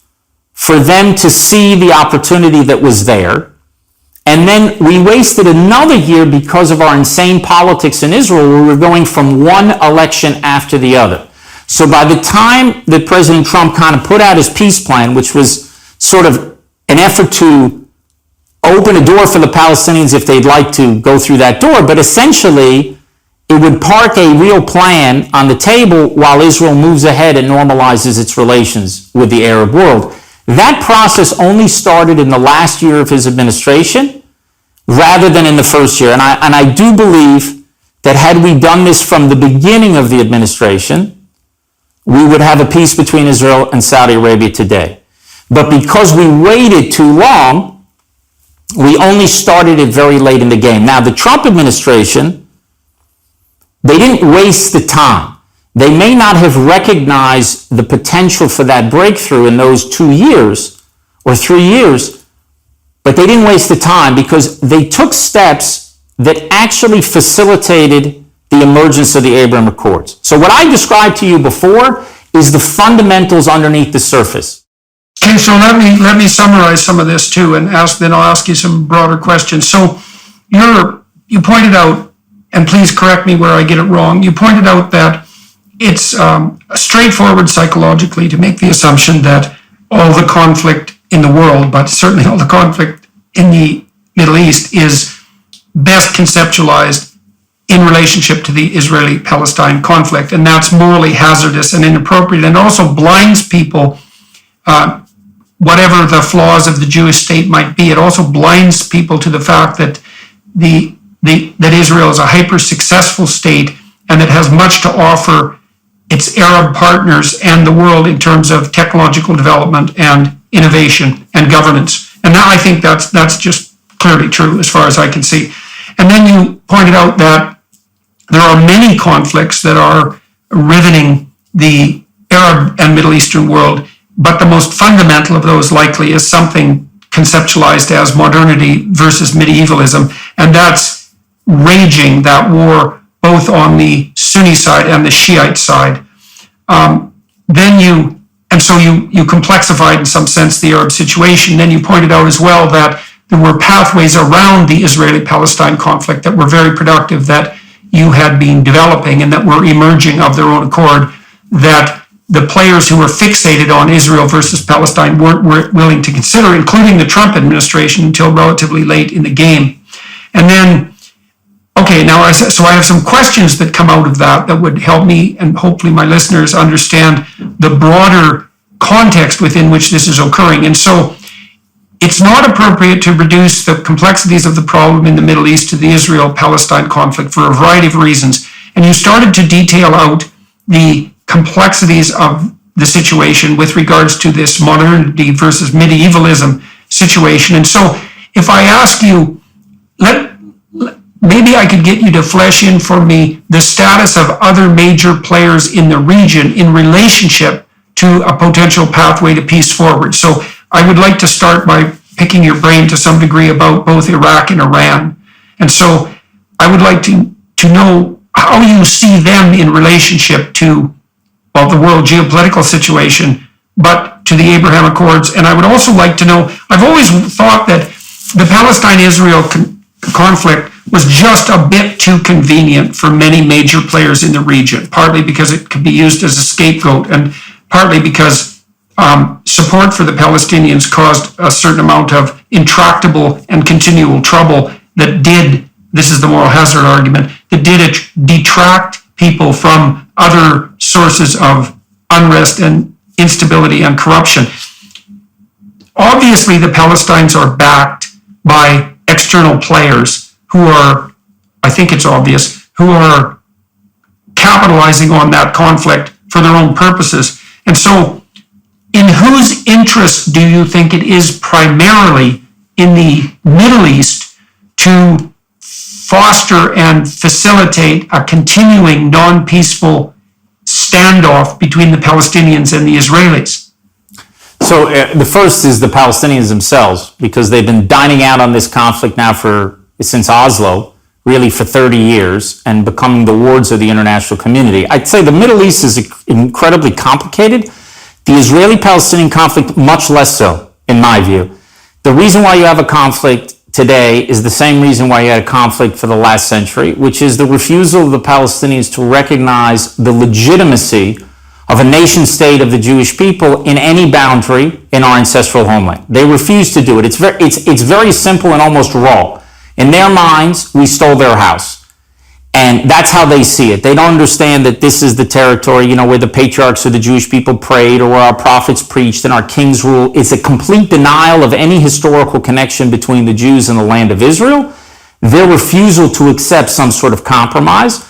for them to see the opportunity that was there. And then we wasted another year because of our insane politics in Israel, where we were going from one election after the other. So by the time that President Trump kind of put out his peace plan, which was sort of an effort to open a door for the Palestinians if they'd like to go through that door, but essentially it would park a real plan on the table while Israel moves ahead and normalizes its relations with the Arab world. That process only started in the last year of his administration rather than in the first year. And I do believe that had we done this from the beginning of the administration, we would have a peace between Israel and Saudi Arabia today. But because we waited too long, we only started it very late in the game. Now, the Trump administration, they didn't waste the time. They may not have recognized the potential for that breakthrough in those 2 years or 3 years, but they didn't waste the time because they took steps that actually facilitated the emergence of the Abraham Accords. So what I described to you before is the fundamentals underneath the surface. Okay, so let me summarize some of this too, and then I'll ask you some broader questions. So you pointed out, and please correct me where I get it wrong, you pointed out that it's straightforward psychologically to make the assumption that all the conflict in the world, but certainly all the conflict in the Middle East, is best conceptualized in relationship to the Israeli-Palestine conflict, and that's morally hazardous and inappropriate, and also blinds people, whatever the flaws of the Jewish state might be. It also blinds people to the fact that that Israel is a hyper-successful state and that has much to offer its Arab partners and the world in terms of technological development and innovation and governance. And now I think that's just clearly true as far as I can see. And then you pointed out that there are many conflicts that are riveting the Arab and Middle Eastern world, but the most fundamental of those likely is something conceptualized as modernity versus medievalism, and that's raging, that war, both on the Sunni side and the Shiite side. So you complexified in some sense the Arab situation. Then you pointed out as well that there were pathways around the Israeli-Palestine conflict that were very productive, that you had been developing and that were emerging of their own accord, that the players who were fixated on Israel versus Palestine weren't willing to consider, including the Trump administration, until relatively late in the game. And then, okay, now I have some questions that come out of that would help me and hopefully my listeners understand the broader context within which this is occurring. And so it's not appropriate to reduce the complexities of the problem in the Middle East to the Israel-Palestine conflict for a variety of reasons. And you started to detail out the complexities of the situation with regards to this modernity versus medievalism situation. And so if I ask you, maybe I could get you to flesh in for me the status of other major players in the region in relationship to a potential pathway to peace forward. So I would like to start by picking your brain to some degree about both Iraq and Iran. And so I would like to know how you see them in relationship to, well, the world geopolitical situation, but to the Abraham Accords. And I would also like to know, I've always thought that the Palestine-Israel conflict was just a bit too convenient for many major players in the region, partly because it could be used as a scapegoat and partly because support for the Palestinians caused a certain amount of intractable and continual trouble that did, this is the moral hazard argument, that did detract people from other sources of unrest and instability and corruption. Obviously, the Palestinians are backed by external players who are, I think it's obvious, who are capitalizing on that conflict for their own purposes. And so, in whose interest do you think it is primarily in the Middle East to foster and facilitate a continuing non-peaceful standoff between the Palestinians and the Israelis? So the first is the Palestinians themselves, because they've been dining out on this conflict now since Oslo, really for 30 years, and becoming the wards of the international community. I'd say the Middle East is incredibly complicated. The Israeli-Palestinian conflict, much less so, in my view. The reason why you have a conflict today is the same reason why you had a conflict for the last century, which is the refusal of the Palestinians to recognize the legitimacy of a nation state of the Jewish people in any boundary in our ancestral homeland. They refuse to do it. It's very simple and almost raw. In their minds, we stole their house. And that's how they see it. They don't understand that this is the territory, where the patriarchs of the Jewish people prayed, or where our prophets preached and our kings ruled. It's a complete denial of any historical connection between the Jews and the land of Israel. Their refusal to accept some sort of compromise.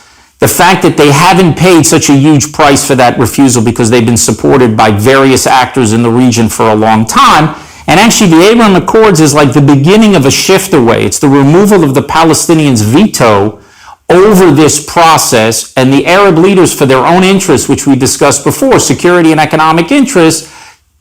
The fact that they haven't paid such a huge price for that refusal because they've been supported by various actors in the region for a long time. And actually, the Abraham Accords is like the beginning of a shift away. It's the removal of the Palestinians' veto over this process, and the Arab leaders, for their own interests, which we discussed before, security and economic interests,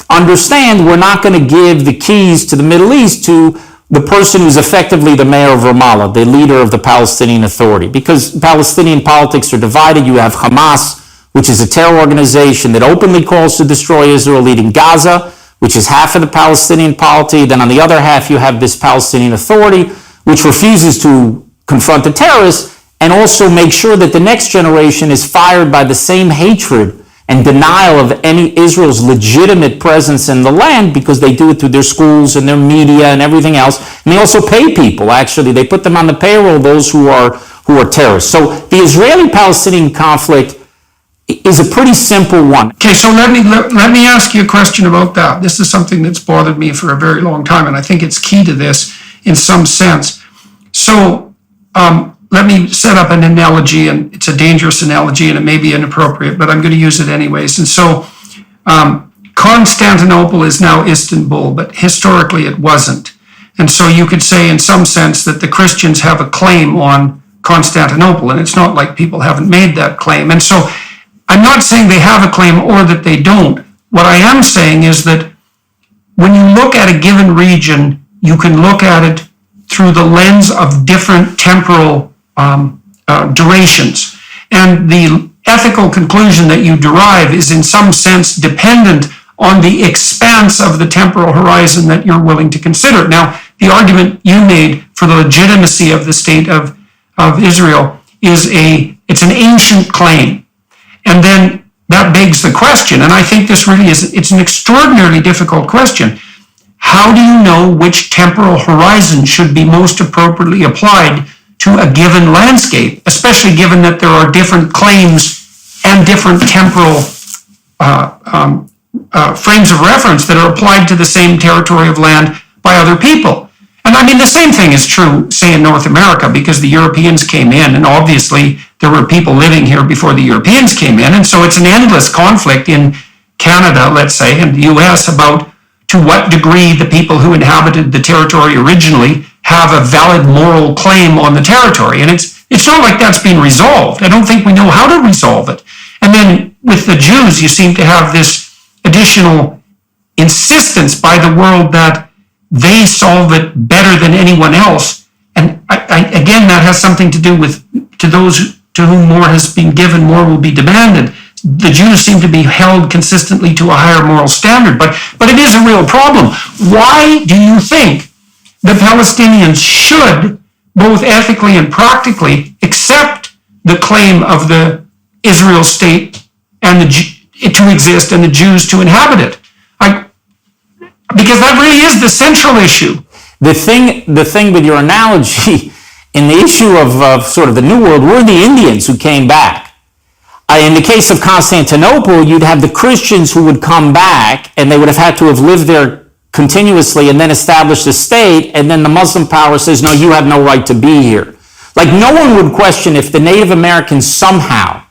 understand we're not going to give the keys to the Middle East to the person who's effectively the mayor of Ramallah, the leader of the Palestinian Authority. Because Palestinian politics are divided. You have Hamas, which is a terror organization that openly calls to destroy Israel, leading Gaza, which is half of the Palestinian polity. Then on the other half, you have this Palestinian Authority, which refuses to confront the terrorists and also make sure that the next generation is fired by the same hatred and denial of any Israel's legitimate presence in the land, because they do it through their schools and their media and everything else. And they also pay people, actually. They put them on the payroll, those who are terrorists. So the Israeli-Palestinian conflict is a pretty simple one. Okay, so let me ask you a question about that. This is something that's bothered me for a very long time, and I think it's key to this in some sense. So let me set up an analogy, and it's a dangerous analogy, and it may be inappropriate, but I'm going to use it anyways. And so Constantinople is now Istanbul, but historically it wasn't. And so you could say in some sense that the Christians have a claim on Constantinople, and it's not like people haven't made that claim. And so I'm not saying they have a claim or that they don't. What I am saying is that when you look at a given region, you can look at it through the lens of different temporal durations. And the ethical conclusion that you derive is in some sense dependent on the expanse of the temporal horizon that you're willing to consider. Now, the argument you made for the legitimacy of the state of Israel is it's an ancient claim. And then that begs the question, and I think this really it's an extraordinarily difficult question. How do you know which temporal horizon should be most appropriately applied to a given landscape, especially given that there are different claims and different temporal frames of reference that are applied to the same territory of land by other people? And I mean, the same thing is true, say, in North America, because the Europeans came in, and obviously there were people living here before the Europeans came in, and so it's an endless conflict in Canada, let's say, and the US about to what degree the people who inhabited the territory originally have a valid moral claim on the territory. And it's not like that's been resolved. I don't think we know how to resolve it. And then with the Jews, you seem to have this additional insistence by the world that they solve it better than anyone else. And again, that has something to do with, to those to whom more has been given, more will be demanded. The Jews seem to be held consistently to a higher moral standard, but it is a real problem. Why do you think the Palestinians should, both ethically and practically, accept the claim of the Israel state and to exist and the Jews to inhabit it? Because that really is the central issue. The thing with your analogy, in the issue of sort of the New World, were the Indians who came back. In the case of Constantinople, you'd have the Christians who would come back, and they would have had to have lived there continuously and then established a state, and then the Muslim power says, no, you have no right to be here. Like, no one would question if the Native Americans somehow,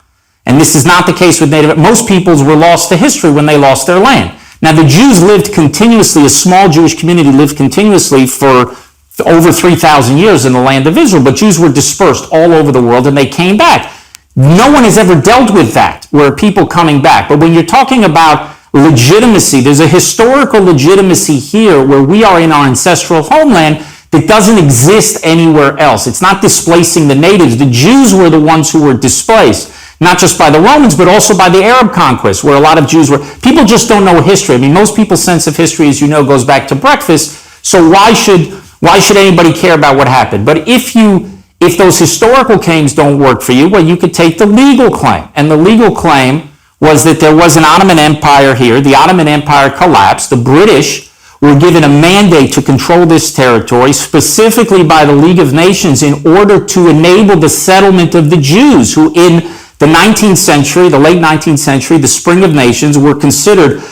and this is not the case with most peoples were lost to history when they lost their land. Now, the Jews lived continuously, a small Jewish community lived continuously for over 3,000 years in the land of Israel, but Jews were dispersed all over the world and they came back. No one has ever dealt with that, where people coming back. But when you're talking about legitimacy, there's a historical legitimacy here where we are in our ancestral homeland that doesn't exist anywhere else. It's not displacing the natives. The Jews were the ones who were displaced, not just by the Romans, but also by the Arab conquest, where a lot of Jews were. People just don't know history. I mean, most people's sense of history, as you know, goes back to breakfast. So why should anybody care about what happened? But if those historical claims don't work for you, well, you could take the legal claim. And the legal claim was that there was an Ottoman Empire here. The Ottoman Empire collapsed. The British were given a mandate to control this territory, specifically by the League of Nations, in order to enable the settlement of the Jews, who in the 19th century, the late 19th century, the Spring of Nations, were considered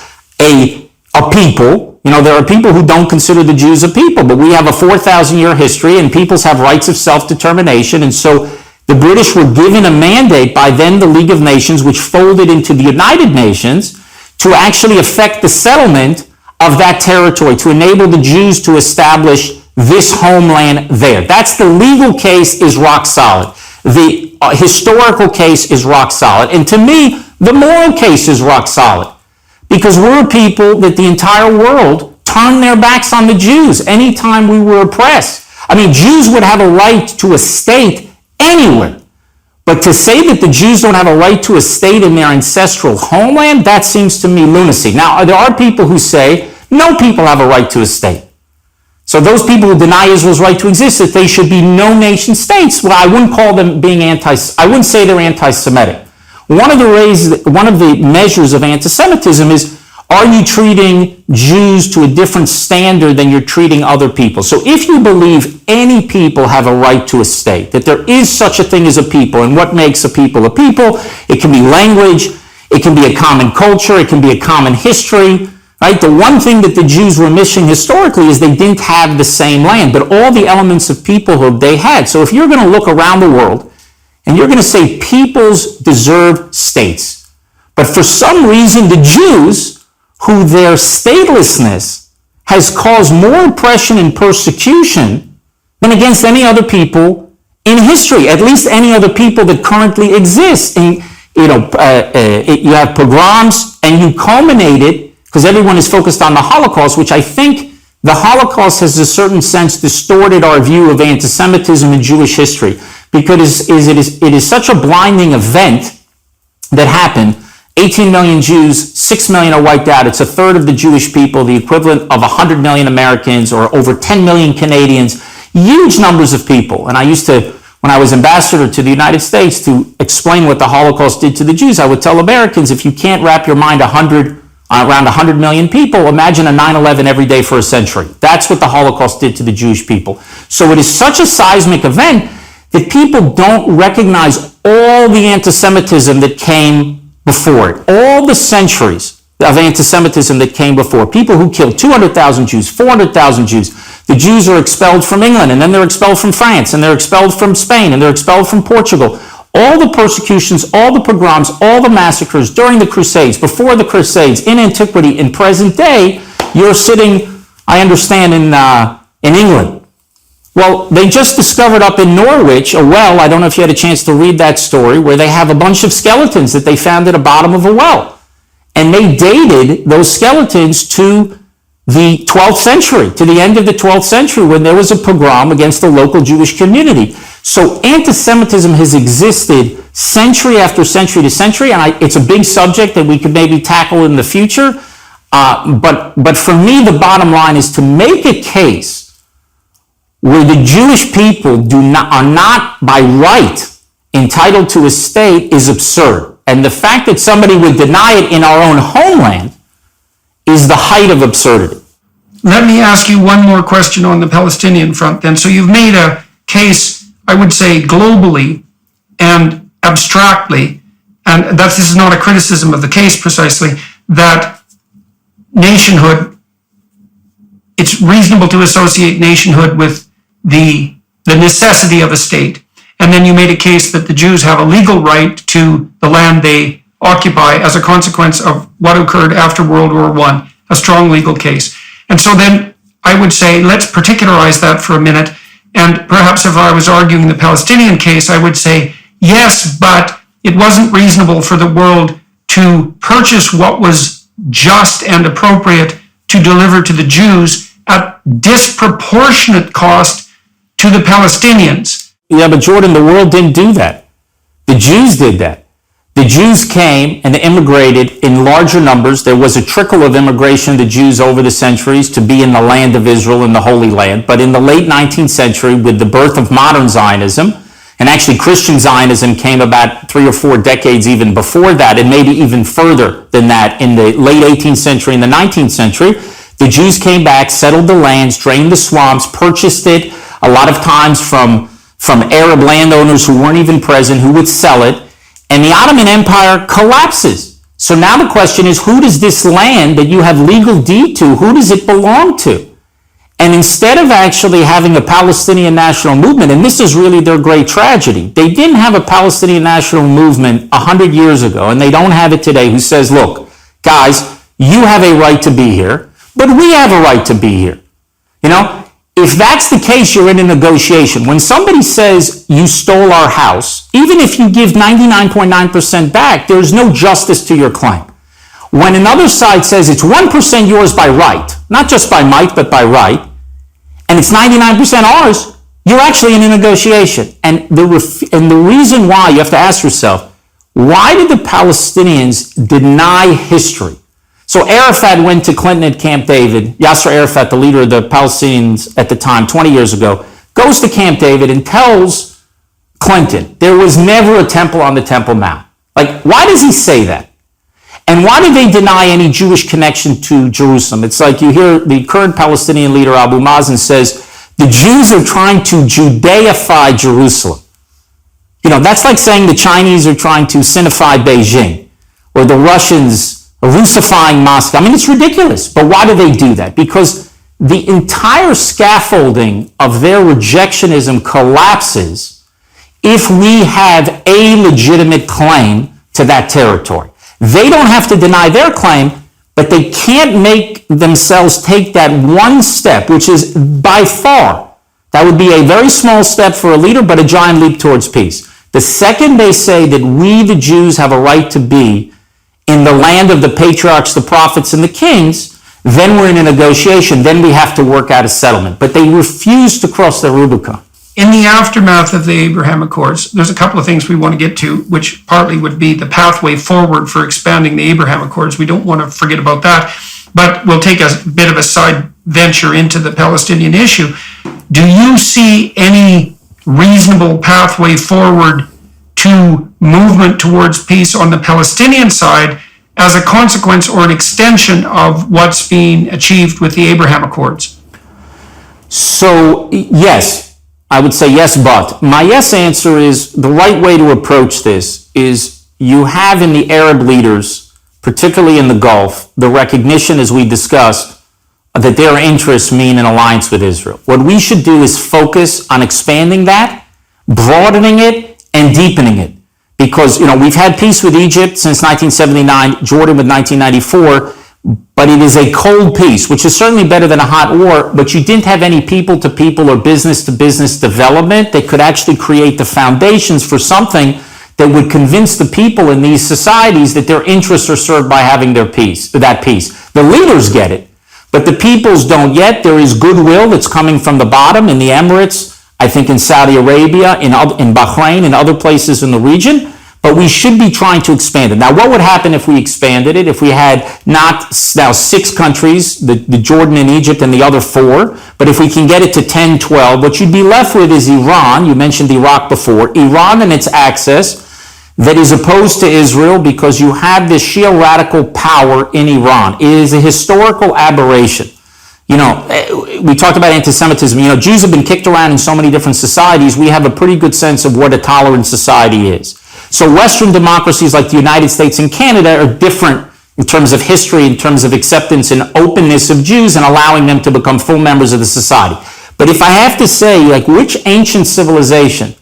a people. You know, there are people who don't consider the Jews a people, but we have a 4,000-year history, and peoples have rights of self-determination, and so the British were given a mandate by then the League of Nations, which folded into the United Nations, to actually affect the settlement of that territory, to enable the Jews to establish this homeland there. That's the legal case is rock solid. The historical case is rock solid. And to me, the moral case is rock solid. Because we're a people that the entire world turned their backs on the Jews anytime we were oppressed. I mean, Jews would have a right to a state anywhere. But to say that the Jews don't have a right to a state in their ancestral homeland, that seems to me lunacy. Now, there are people who say, no people have a right to a state. So those people who deny Israel's right to exist, that they should be no nation states, well, I wouldn't call them being I wouldn't say they're anti-Semitic. One of the measures of anti-Semitism is, are you treating Jews to a different standard than you're treating other people? So if you believe any people have a right to a state, that there is such a thing as a people, and what makes a people, it can be language, it can be a common culture, it can be a common history, right? The one thing that the Jews were missing historically is they didn't have the same land, but all the elements of peoplehood they had. So if you're going to look around the world, and you're going to say peoples deserve states, but for some reason the Jews, who their statelessness has caused more oppression and persecution than against any other people in history, at least any other people that currently exist. And, you have pogroms, and you culminate it, because everyone is focused on the Holocaust, which I think the Holocaust has, in a certain sense, distorted our view of anti-Semitism in Jewish history, because it is such a blinding event that happened. 18 million Jews, 6 million are wiped out. It's a third of the Jewish people, the equivalent of 100 million Americans, or over 10 million Canadians, huge numbers of people. And I used to, when I was ambassador to the United States, to explain what the Holocaust did to the Jews, I would tell Americans, if you can't wrap your mind around 100 million people, imagine a 9/11 every day for a century. That's what the Holocaust did to the Jewish people. So it is such a seismic event that people don't recognize all the anti-Semitism that came before it, all the centuries of anti-Semitism that came before. People who killed 200,000 Jews, 400,000 Jews. The Jews are expelled from England, and then they're expelled from France, and they're expelled from Spain, and they're expelled from Portugal. All the persecutions, all the pogroms, all the massacres during the Crusades, before the Crusades, in antiquity, in present day, you're sitting, I understand, in England. Well, they just discovered up in Norwich a well, I don't know if you had a chance to read that story, where they have a bunch of skeletons that they found at the bottom of a well. And they dated those skeletons to the 12th century, to the end of the 12th century, when there was a pogrom against the local Jewish community. So anti-Semitism has existed century after century to century, and it's a big subject that we could maybe tackle in the future. But for me, the bottom line is to make a case where the Jewish people are not by right entitled to a state is absurd. And the fact that somebody would deny it in our own homeland is the height of absurdity. Let me ask you one more question on the Palestinian front then. So you've made a case, I would say, globally and abstractly, and this is not a criticism of the case precisely, that nationhood, it's reasonable to associate nationhood with the necessity of a state. And then you made a case that the Jews have a legal right to the land they occupy as a consequence of what occurred after World War I, a strong legal case. And so then I would say, let's particularize that for a minute. And perhaps if I was arguing the Palestinian case, I would say, yes, but it wasn't reasonable for the world to purchase what was just and appropriate to deliver to the Jews at disproportionate cost to the Palestinians. Yeah, but Jordan, the world didn't do that. The Jews did that. The Jews came and immigrated in larger numbers. There was a trickle of immigration of the Jews over the centuries to be in the land of Israel, in the Holy Land. But in the late 19th century, with the birth of modern Zionism, and actually Christian Zionism came about 3 or 4 decades even before that, and maybe even further than that in the late 18th century and the 19th century, the Jews came back, settled the lands, drained the swamps, purchased it, a lot of times from Arab landowners who weren't even present, who would sell it. And the Ottoman Empire collapses. So now the question is, who does this land that you have legal deed to, who does it belong to? And instead of actually having a Palestinian national movement, and this is really their great tragedy, they didn't have a Palestinian national movement 100 years ago, and they don't have it today, who says, look, guys, you have a right to be here, but we have a right to be here. You know, if that's the case, you're in a negotiation. When somebody says you stole our house, even if you give 99.9% back, there's no justice to your claim. When another side says it's 1% yours by right, not just by might, but by right, and it's 99% ours, you're actually in a negotiation. And the reason why, you have to ask yourself, why did the Palestinians deny history? So Arafat went to Clinton at Camp David. Yasser Arafat, the leader of the Palestinians at the time, 20 years ago, goes to Camp David and tells Clinton there was never a temple on the Temple Mount. Like, why does he say that? And why do they deny any Jewish connection to Jerusalem? It's like you hear the current Palestinian leader, Abu Mazen, says the Jews are trying to Judaify Jerusalem. You know, that's like saying the Chinese are trying to Sinify Beijing, or the Russians Russifying Moscow. I mean, it's ridiculous. But why do they do that? Because the entire scaffolding of their rejectionism collapses if we have a legitimate claim to that territory. They don't have to deny their claim, but they can't make themselves take that one step, which is by far, that would be a very small step for a leader, but a giant leap towards peace. The second they say that we, the Jews, have a right to be in the land of the patriarchs, the prophets, and the kings, then we're in a negotiation. Then we have to work out a settlement. But they refuse to cross the Rubicon. In the aftermath of the Abraham Accords, there's a couple of things we want to get to, which partly would be the pathway forward for expanding the Abraham Accords. We don't want to forget about that, but we'll take a bit of a side venture into the Palestinian issue. Do you see any reasonable pathway forward to movement towards peace on the Palestinian side as a consequence or an extension of what's being achieved with the Abraham Accords? So, yes, I would say yes, but my yes answer is the right way to approach this is you have in the Arab leaders, particularly in the Gulf, the recognition, as we discussed, that their interests mean an alliance with Israel. What we should do is focus on expanding that, broadening it, and deepening it. Because, you know, we've had peace with Egypt since 1979, Jordan with 1994, but it is a cold peace, which is certainly better than a hot war, but you didn't have any people-to-people or business-to-business development that could actually create the foundations for something that would convince the people in these societies that their interests are served by having that peace. The leaders get it, but the peoples don't yet. There is goodwill that's coming from the bottom in the Emirates, I think in Saudi Arabia, in Bahrain, and other places in the region, but we should be trying to expand it. Now, what would happen if we expanded it? If we had not now 6 countries, the Jordan and Egypt and the other 4, but if we can get it to 10, 12, what you'd be left with is Iran. You mentioned Iraq before. Iran and its access that is opposed to Israel because you have this Shia radical power in Iran. It is a historical aberration. You know, we talked about anti-Semitism. You know, Jews have been kicked around in so many different societies. We have a pretty good sense of what a tolerant society is. So Western democracies like the United States and Canada are different in terms of history, in terms of acceptance and openness of Jews and allowing them to become full members of the society. But if I have to say, like, which ancient civilization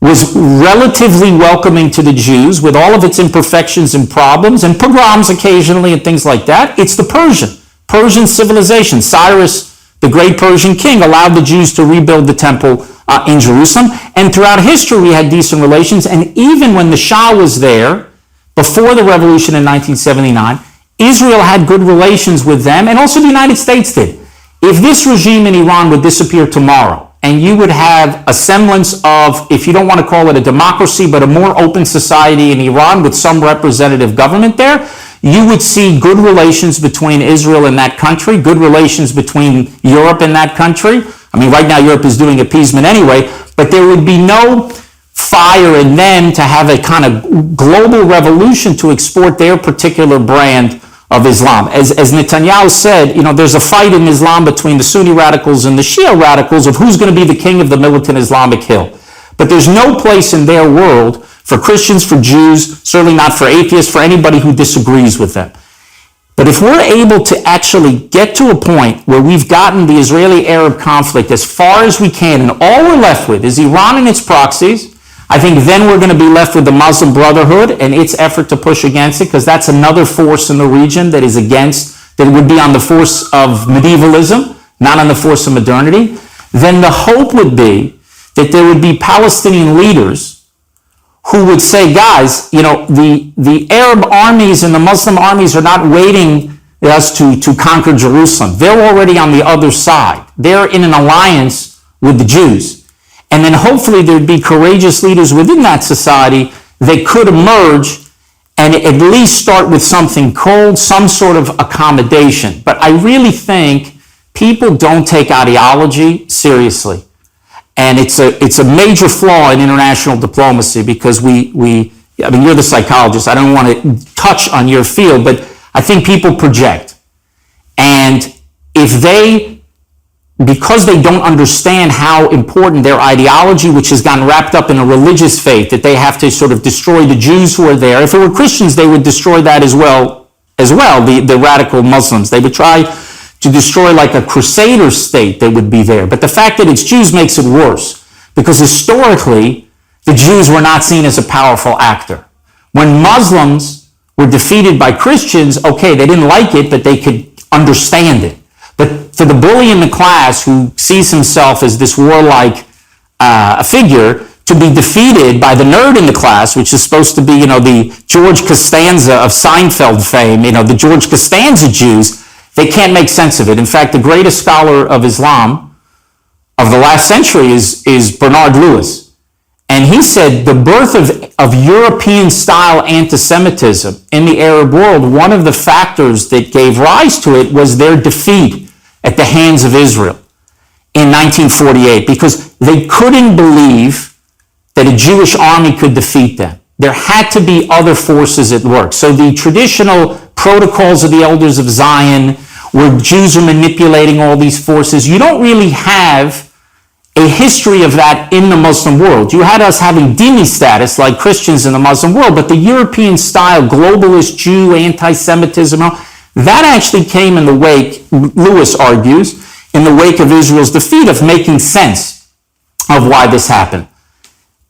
was relatively welcoming to the Jews with all of its imperfections and problems and pogroms occasionally and things like that, it's the Persian. Persian civilization. Cyrus, the great Persian king, allowed the Jews to rebuild the temple in Jerusalem. And throughout history, we had decent relations. And even when the Shah was there, before the revolution in 1979, Israel had good relations with them, and also the United States did. If this regime in Iran would disappear tomorrow, and you would have a semblance of, if you don't want to call it a democracy, but a more open society in Iran with some representative government there, you would see good relations between Israel and that country, good relations between Europe and that country. I mean, right now Europe is doing appeasement anyway, but there would be no fire in them to have a kind of global revolution to export their particular brand of Islam. As Netanyahu said, there's a fight in Islam between the Sunni radicals and the Shia radicals of who's going to be the king of the militant Islamic hill. But there's no place in their world for Christians, for Jews, certainly not for atheists, for anybody who disagrees with them. But if we're able to actually get to a point where we've gotten the Israeli-Arab conflict as far as we can, and all we're left with is Iran and its proxies, I think then we're going to be left with the Muslim Brotherhood and its effort to push against it, because that's another force in the region that is against, that would be on the force of medievalism, not on the force of modernity. Then the hope would be that there would be Palestinian leaders who would say, guys, the Arab armies and the Muslim armies are not waiting us to conquer Jerusalem. They're already on the other side. They're in an alliance with the Jews. And then hopefully there'd be courageous leaders within that society that could emerge and at least start with something called some sort of accommodation. But I really think people don't take ideology seriously. And it's a major flaw in international diplomacy, because I mean, you're the psychologist. I don't want to touch on your field, but I think people project. And because they don't understand how important their ideology, which has gotten wrapped up in a religious faith, that they have to sort of destroy the Jews who are there. If it were Christians, they would destroy that as well, the radical Muslims. They would try to destroy like a crusader state that would be there. But the fact that it's Jews makes it worse, because historically, the Jews were not seen as a powerful actor. When Muslims were defeated by Christians, okay, they didn't like it, but they could understand it. But for the bully in the class who sees himself as this warlike figure to be defeated by the nerd in the class, which is supposed to be, the George Costanza of Seinfeld fame, the George Costanza Jews, they can't make sense of it. In fact, the greatest scholar of Islam of the last century is Bernard Lewis. And he said the birth of European-style anti-Semitism in the Arab world, one of the factors that gave rise to it was their defeat at the hands of Israel in 1948, because they couldn't believe that a Jewish army could defeat them. There had to be other forces at work. So the traditional protocols of the elders of Zion, where Jews are manipulating all these forces, you don't really have a history of that in the Muslim world. You had us having dhimmi status like Christians in the Muslim world, but the European-style globalist Jew anti-Semitism, that actually came in the wake, Lewis argues, in the wake of Israel's defeat, of making sense of why this happened.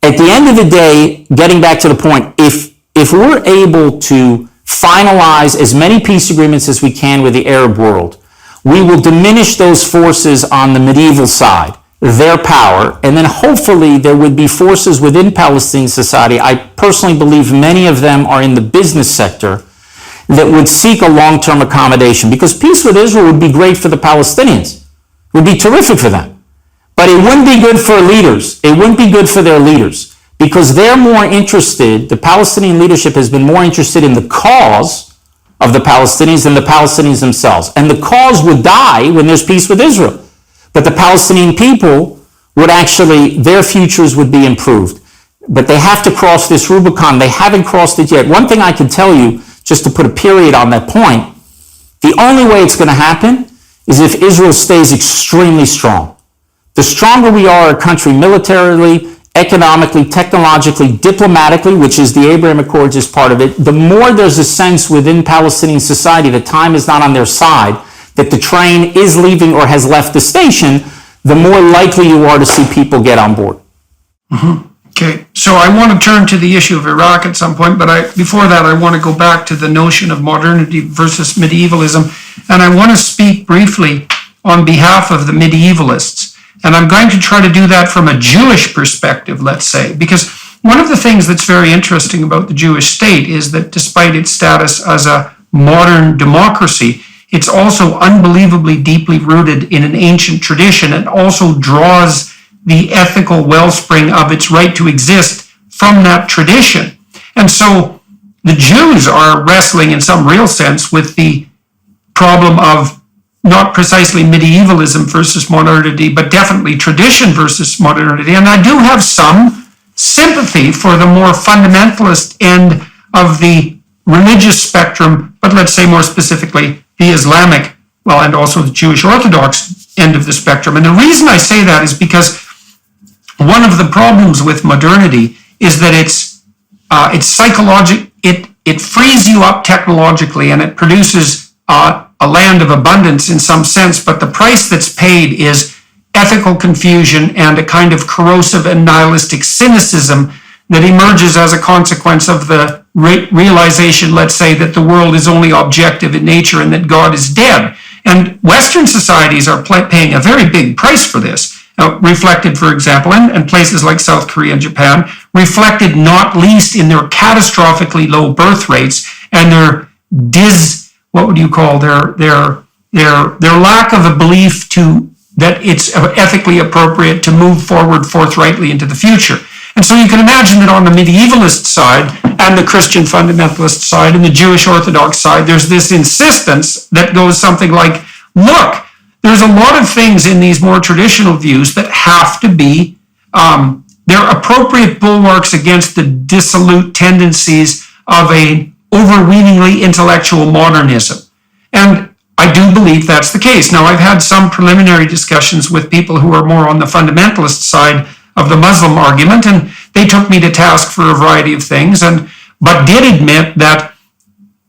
At the end of the day, getting back to the point, if we're able to finalize as many peace agreements as we can with the Arab world, we will diminish those forces on the medieval side, their power, and then hopefully there would be forces within Palestinian society. I personally believe many of them are in the business sector that would seek a long-term accommodation, because peace with Israel would be great for the Palestinians. It would be terrific for them. But it wouldn't be good for leaders. It wouldn't be good for their leaders, because they're more interested, the Palestinian leadership has been more interested in the cause of the Palestinians than the Palestinians themselves. And the cause would die when there's peace with Israel. But the Palestinian people would actually, their futures would be improved. But they have to cross this Rubicon. They haven't crossed it yet. One thing I can tell you, just to put a period on that point, the only way it's going to happen is if Israel stays extremely strong. The stronger we are a country militarily, economically, technologically, diplomatically, which is the Abraham Accords is part of it, the more there's a sense within Palestinian society that time is not on their side, that the train is leaving or has left the station, the more likely you are to see people get on board. Mm-hmm. Okay, so I want to turn to the issue of Iraq at some point, but before that, I want to go back to the notion of modernity versus medievalism. and I want to speak briefly on behalf of the medievalists. And I'm going to try to do that from a Jewish perspective, let's say, because one of the things that's very interesting about the Jewish state is that despite its status as a modern democracy, it's also unbelievably deeply rooted in an ancient tradition and also draws the ethical wellspring of its right to exist from that tradition. And so the Jews are wrestling in some real sense with the problem of not precisely medievalism versus modernity, but definitely tradition versus modernity. And I do have some sympathy for the more fundamentalist end of the religious spectrum, but let's say more specifically the Islamic, well, and also the Jewish Orthodox end of the spectrum. And the reason I say that is because one of the problems with modernity is that it's psychological. It frees you up technologically and it produces a land of abundance in some sense, but the price that's paid is ethical confusion and a kind of corrosive and nihilistic cynicism that emerges as a consequence of the realization, let's say, that the world is only objective in nature and that God is dead. And Western societies are paying a very big price for this. Reflected, for example, in places like South Korea and Japan, reflected not least in their catastrophically low birth rates and their their lack of a belief that it's ethically appropriate to move forward forthrightly into the future. And so you can imagine that on the medievalist side and the Christian fundamentalist side and the Jewish Orthodox side, there's this insistence that goes something like, look, there's a lot of things in these more traditional views that have to be, they're appropriate bulwarks against the dissolute tendencies of a overweeningly intellectual modernism. And I do believe that's the case. Now, I've had some preliminary discussions with people who are more on the fundamentalist side of the Muslim argument, and they took me to task for a variety of things, but did admit that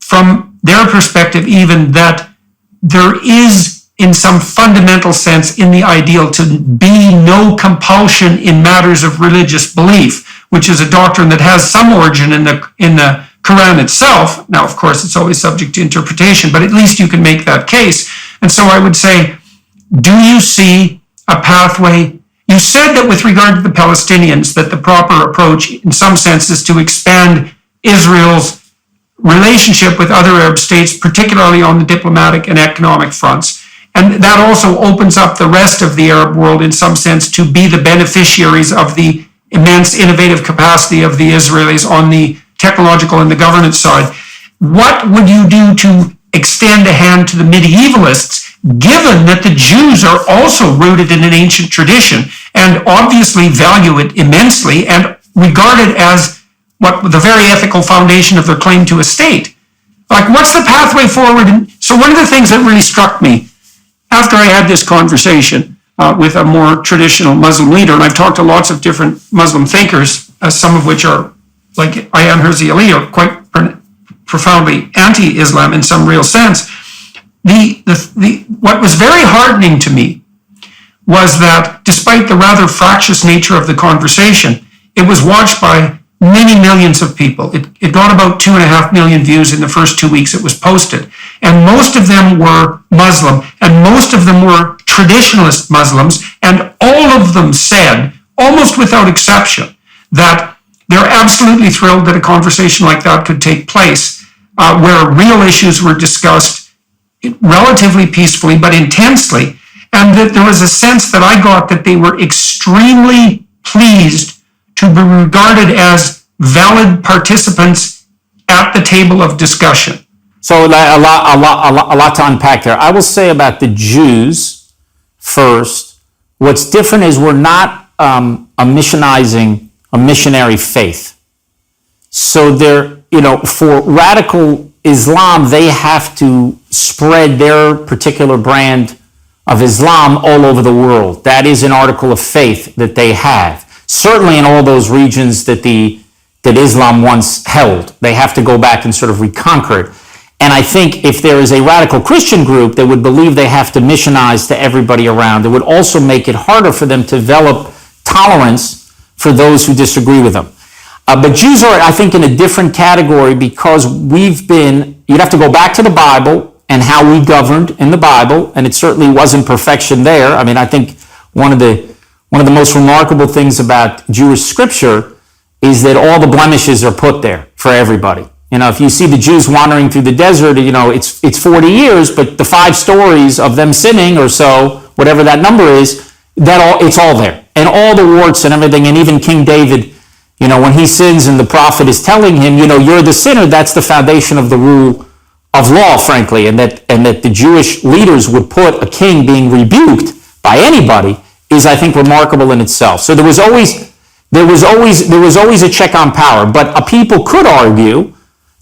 from their perspective even that there is in some fundamental sense in the ideal to be no compulsion in matters of religious belief, which is a doctrine that has some origin in the Quran itself. Now, of course, it's always subject to interpretation, but at least you can make that case. And so I would say, do you see a pathway? You said that with regard to the Palestinians, that the proper approach in some sense is to expand Israel's relationship with other Arab states, particularly on the diplomatic and economic fronts. And that also opens up the rest of the Arab world in some sense to be the beneficiaries of the immense innovative capacity of the Israelis on the technological and the governance side. What would you do to extend a hand to the medievalists, given that the Jews are also rooted in an ancient tradition and obviously value it immensely and regard it as the very ethical foundation of their claim to a state? Like, what's the pathway forward? And so one of the things that really struck me after I had this conversation with a more traditional Muslim leader, and I've talked to lots of different Muslim thinkers, some of which are, like Ayaan Hirsi Ali, are quite profoundly anti-Islam in some real sense. What was very heartening to me was that despite the rather fractious nature of the conversation, it was watched by many millions of people. It got about 2.5 million views in the first 2 weeks it was posted. And most of them were Muslim, and most of them were traditionalist Muslims, and all of them said, almost without exception, that they're absolutely thrilled that a conversation like that could take place, where real issues were discussed relatively peacefully but intensely, and that there was a sense that I got that they were extremely pleased to be regarded as valid participants at the table of discussion. So a lot to unpack there. I will say about the Jews first. What's different is we're not missionizing a missionary faith. So for radical Islam, they have to spread their particular brand of Islam all over the world. That is an article of faith that they have. Certainly in all those regions that Islam once held. They have to go back and sort of reconquer it. And I think if there is a radical Christian group that would believe they have to missionize to everybody around, it would also make it harder for them to develop tolerance for those who disagree with them. But Jews are, I think, in a different category because you'd have to go back to the Bible and how we governed in the Bible, and it certainly wasn't perfection there. I mean, I think one of the most remarkable things about Jewish scripture is that all the blemishes are put there for everybody. You know, if you see the Jews wandering through the desert, you know, it's 40 years, but the 5 stories of them sinning or so, whatever that number is, it's all there. And all the warts and everything, and even King David, you know, when he sins and the prophet is telling him, you know, you're the sinner, that's the foundation of the rule of law, frankly, and that the Jewish leaders would put a king being rebuked by anybody is, I think, remarkable in itself. So there was always a check on power, but a people could argue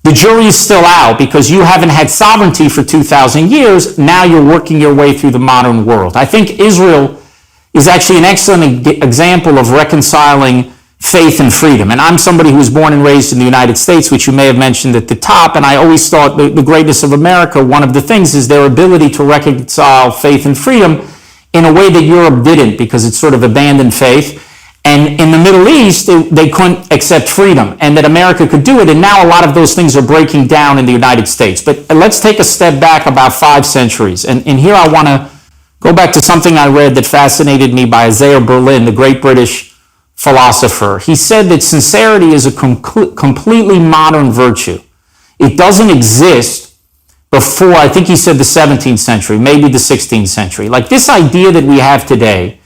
the jury is still out because you haven't had sovereignty for 2,000 years. Now you're working your way through the modern world. I think Israel is actually an excellent example of reconciling faith and freedom. And I'm somebody who was born and raised in the United States, which you may have mentioned at the top, and I always thought the greatness of America, one of the things is their ability to reconcile faith and freedom in a way that Europe didn't, because it sort of abandoned faith. And in the Middle East, they couldn't accept freedom, and that America could do it. And now a lot of those things are breaking down in the United States. But let's take a step back about 5 centuries. And here I want to go back to something I read that fascinated me by Isaiah Berlin, the great British philosopher. He said that sincerity is a completely modern virtue. It doesn't exist before, I think he said, the 17th century, maybe the 16th century. Like this idea that we have today,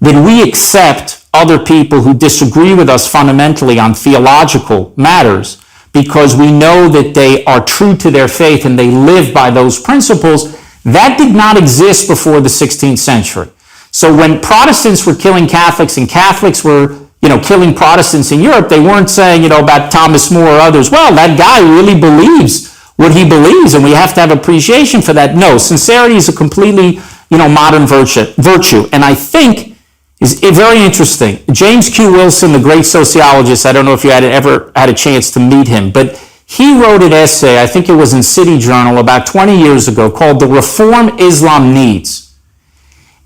that we accept other people who disagree with us fundamentally on theological matters because we know that they are true to their faith and they live by those principles, that did not exist before the 16th century. So when Protestants were killing Catholics and Catholics were, you know, killing Protestants in Europe, they weren't saying, you know, about Thomas More or others, well, that guy really believes what he believes and we have to have appreciation for that. No, sincerity is a completely, you know, modern virtue. And I think is very interesting. James Q. Wilson, the great sociologist, I don't know if you ever had a chance to meet him, but he wrote an essay, I think it was in City Journal about 20 years ago, called The Reform Islam Needs.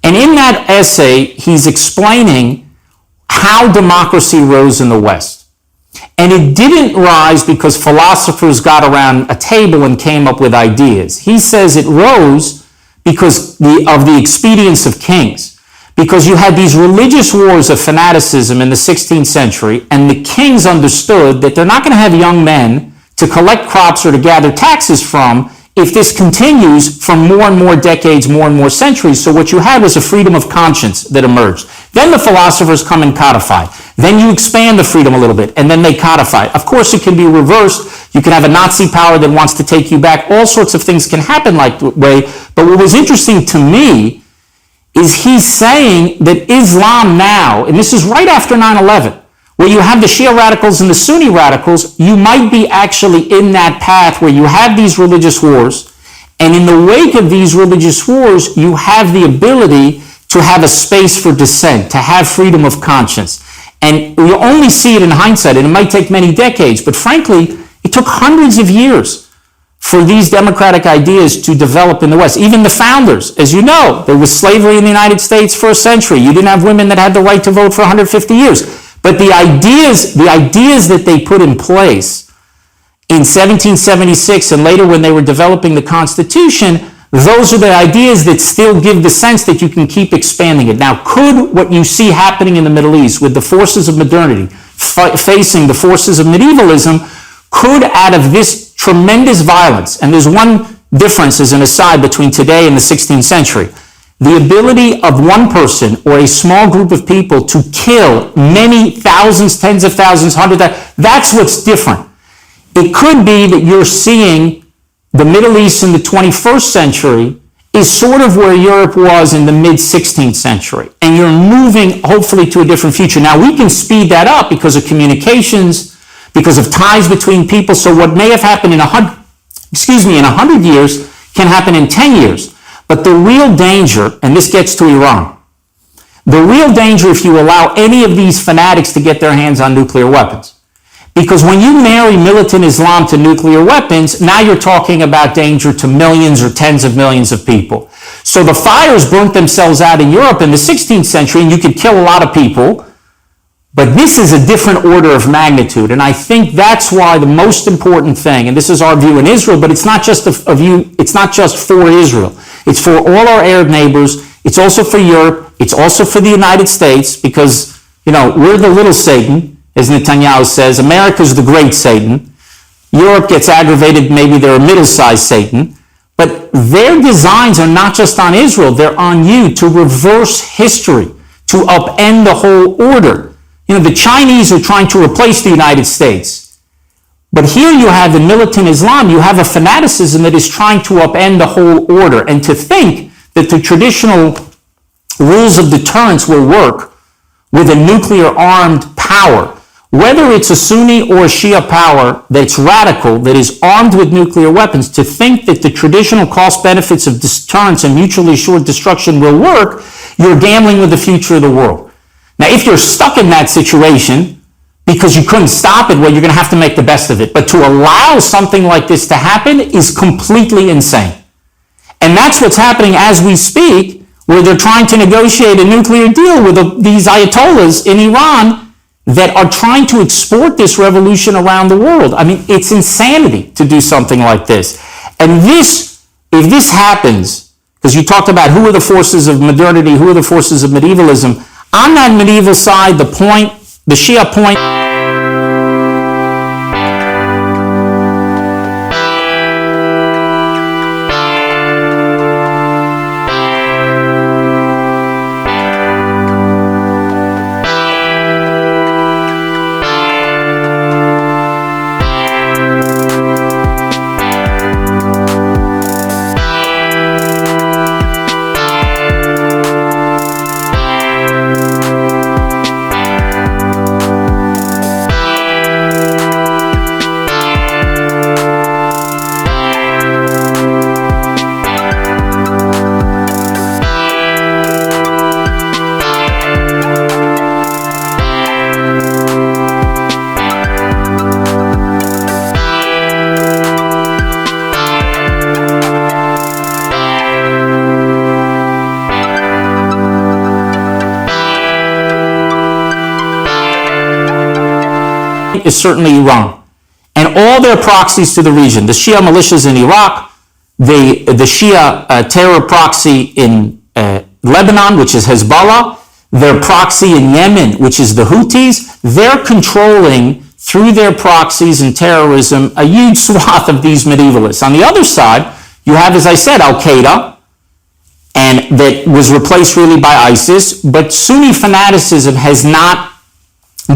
And in that essay, he's explaining how democracy rose in the West. And it didn't rise because philosophers got around a table and came up with ideas. He says it rose because of the expedience of kings. Because you had these religious wars of fanaticism in the 16th century, and the kings understood that they're not going to have young men to collect crops or to gather taxes from if this continues for more and more decades, more and more centuries. So what you had was a freedom of conscience that emerged. Then the philosophers come and codify. Then you expand the freedom a little bit, and then they codify. Of course, it can be reversed. You can have a Nazi power that wants to take you back. All sorts of things can happen like that way. But what was interesting to me is he's saying that Islam now, and this is right after 9/11, where you have the Shia radicals and the Sunni radicals, you might be actually in that path where you have these religious wars, and in the wake of these religious wars, you have the ability to have a space for dissent, to have freedom of conscience. And we only see it in hindsight, and it might take many decades, but frankly, it took hundreds of years for these democratic ideas to develop in the West. Even the founders, as you know, there was slavery in the United States for a century. You didn't have women that had the right to vote for 150 years. But the ideas that they put in place in 1776 and later when they were developing the Constitution, those are the ideas that still give the sense that you can keep expanding it. Now, could what you see happening in the Middle East with the forces of modernity facing the forces of medievalism, could out of this tremendous violence, and there's one difference as an aside between today and the 16th century, the ability of one person or a small group of people to kill many thousands, tens of thousands, hundreds of thousands, that's what's different. It could be that you're seeing the Middle East in the 21st century is sort of where Europe was in the mid-16th century, and you're moving hopefully to a different future. Now, we can speed that up because of communications, because of ties between people. So what may have happened in 100 years can happen in 10 years. But the real danger, and this gets to Iran, the real danger if you allow any of these fanatics to get their hands on nuclear weapons. Because when you marry militant Islam to nuclear weapons, now you're talking about danger to millions or tens of millions of people. So the fires burnt themselves out in Europe in the 16th century, and you could kill a lot of people But this is a different order of magnitude. And I think that's why the most important thing, and this is our view in Israel, but it's not just a view, it's not just for Israel. It's for all our Arab neighbors. It's also for Europe. It's also for the United States because, we're the little Satan, as Netanyahu says. America's the great Satan. Europe gets aggravated, maybe they're a middle-sized Satan. But their designs are not just on Israel, they're on you to reverse history, to upend the whole order. The Chinese are trying to replace the United States. But here you have in militant Islam, you have a fanaticism that is trying to upend the whole order. And to think that the traditional rules of deterrence will work with a nuclear-armed power, whether it's a Sunni or a Shia power that's radical, that is armed with nuclear weapons, to think that the traditional cost benefits of deterrence and mutually assured destruction will work, you're gambling with the future of the world. Now, if you're stuck in that situation because you couldn't stop it, well, you're going to have to make the best of it. But to allow something like this to happen is completely insane. And that's what's happening as we speak, where they're trying to negotiate a nuclear deal with these Ayatollahs in Iran that are trying to export this revolution around the world. I mean, it's insanity to do something like this. And if this happens, because you talked about who are the forces of modernity, who are the forces of medievalism, on that medieval side, the Shia point, is certainly Iran and all their proxies to the region. The Shia militias in Iraq, the Shia terror proxy in Lebanon, which is Hezbollah, their proxy in Yemen, which is the Houthis. They're controlling, through their proxies and terrorism, a huge swath of these medievalists. On the other side, you have, as I said, Al-Qaeda, and that was replaced really by ISIS, but Sunni fanaticism has not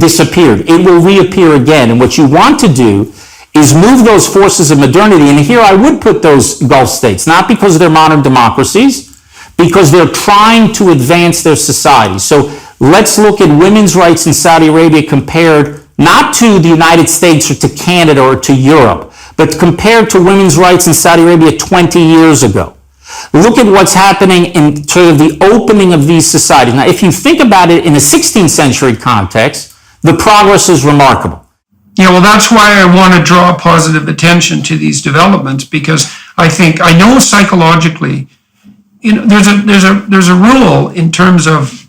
disappeared. It will reappear again. And what you want to do is move those forces of modernity. And here I would put those Gulf states, not because they're modern democracies, because they're trying to advance their society. So let's look at women's rights in Saudi Arabia compared not to the United States or to Canada or to Europe, but compared to women's rights in Saudi Arabia 20 years ago. Look at what's happening in terms of the opening of these societies. Now, if you think about it in a 16th century context, the progress is remarkable. Yeah, well, that's why I want to draw positive attention to these developments, because I know psychologically, there's a rule in terms of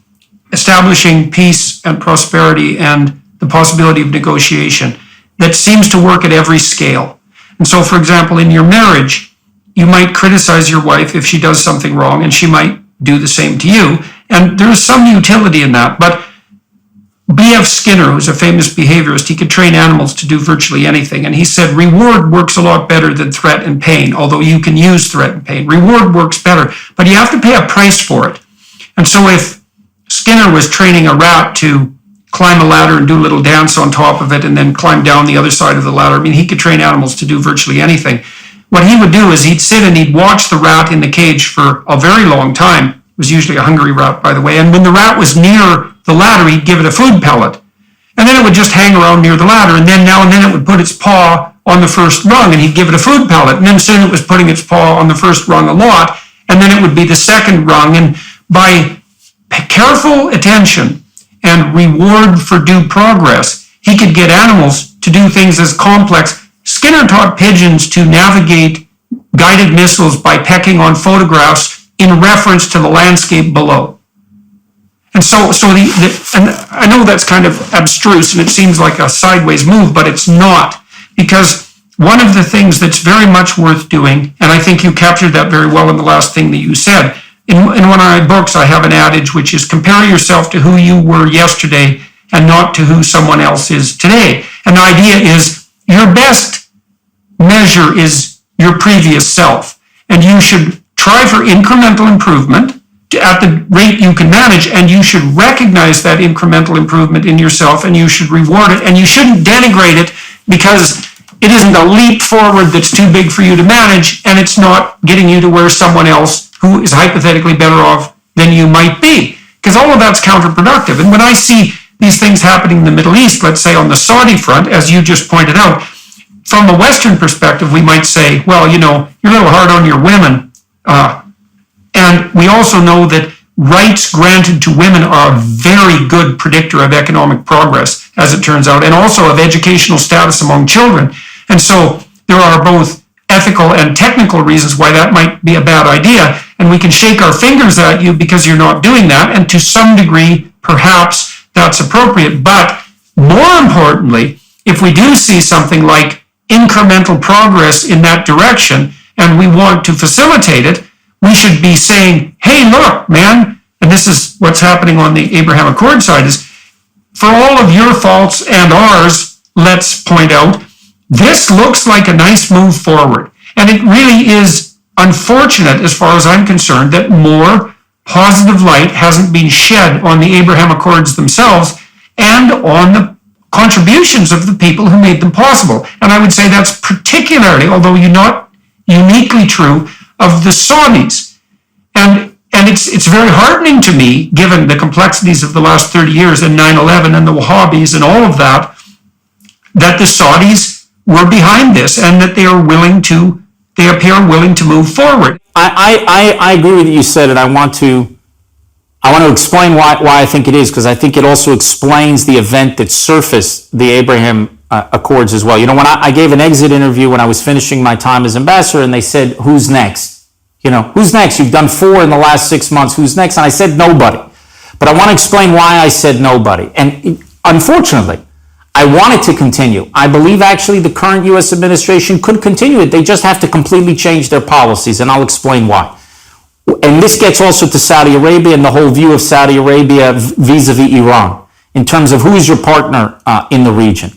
establishing peace and prosperity and the possibility of negotiation that seems to work at every scale. And so, for example, in your marriage, you might criticize your wife if she does something wrong, and she might do the same to you. And there's some utility in that. But B.F. Skinner, who's a famous behaviorist, he could train animals to do virtually anything. And he said, reward works a lot better than threat and pain, although you can use threat and pain. Reward works better, but you have to pay a price for it. And so if Skinner was training a rat to climb a ladder and do a little dance on top of it and then climb down the other side of the ladder, he could train animals to do virtually anything. What he would do is he'd sit and he'd watch the rat in the cage for a very long time. It was usually a hungry rat, by the way. And when the rat was near the ladder, he'd give it a food pellet. And then it would just hang around near the ladder. And then now and then it would put its paw on the first rung and he'd give it a food pellet. And then soon it was putting its paw on the first rung a lot. And then it would be the second rung. And by careful attention and reward for due progress, he could get animals to do things as complex. Skinner taught pigeons to navigate guided missiles by pecking on photographs in reference to the landscape below. And and I know that's kind of abstruse and it seems like a sideways move, but it's not. Because one of the things that's very much worth doing, and I think you captured that very well in the last thing that you said, in one of my books, I have an adage, which is compare yourself to who you were yesterday and not to who someone else is today. And the idea is your best measure is your previous self. And you should try for incremental improvement at the rate you can manage, and you should recognize that incremental improvement in yourself, and you should reward it, and you shouldn't denigrate it because it isn't a leap forward that's too big for you to manage, and it's not getting you to where someone else who is hypothetically better off than you might be, because all of that's counterproductive. And when I see these things happening in the Middle East, let's say on the Saudi front, as you just pointed out, from a Western perspective, we might say, well, you're a little hard on your women. And we also know that rights granted to women are a very good predictor of economic progress, as it turns out, and also of educational status among children. And so there are both ethical and technical reasons why that might be a bad idea. And we can shake our fingers at you because you're not doing that. And to some degree, perhaps that's appropriate. But more importantly, if we do see something like incremental progress in that direction, and we want to facilitate it, we should be saying, hey, look, man, and this is what's happening on the Abraham Accord side, is for all of your faults and ours, let's point out, this looks like a nice move forward. And it really is unfortunate, as far as I'm concerned, that more positive light hasn't been shed on the Abraham Accords themselves and on the contributions of the people who made them possible. And I would say that's particularly, although not uniquely true, of the Saudis. And it's very heartening to me, given the complexities of the last 30 years and 9/11 and the Wahhabis and all of that, that the Saudis were behind this and that they appear willing to move forward. I agree with what you said, and I want to explain why I think it is, because I think it also explains the event that surfaced the Abraham Accords as well. When I gave an exit interview when I was finishing my time as ambassador, and they said, who's next? Who's next? You've done 4 in the last 6 months. Who's next? And I said nobody. But I want to explain why I said nobody. And unfortunately, I want it to continue. I believe actually the current U.S. administration could continue it. They just have to completely change their policies, and I'll explain why. And this gets also to Saudi Arabia and the whole view of Saudi Arabia vis-a-vis Iran in terms of who is your partner in the region.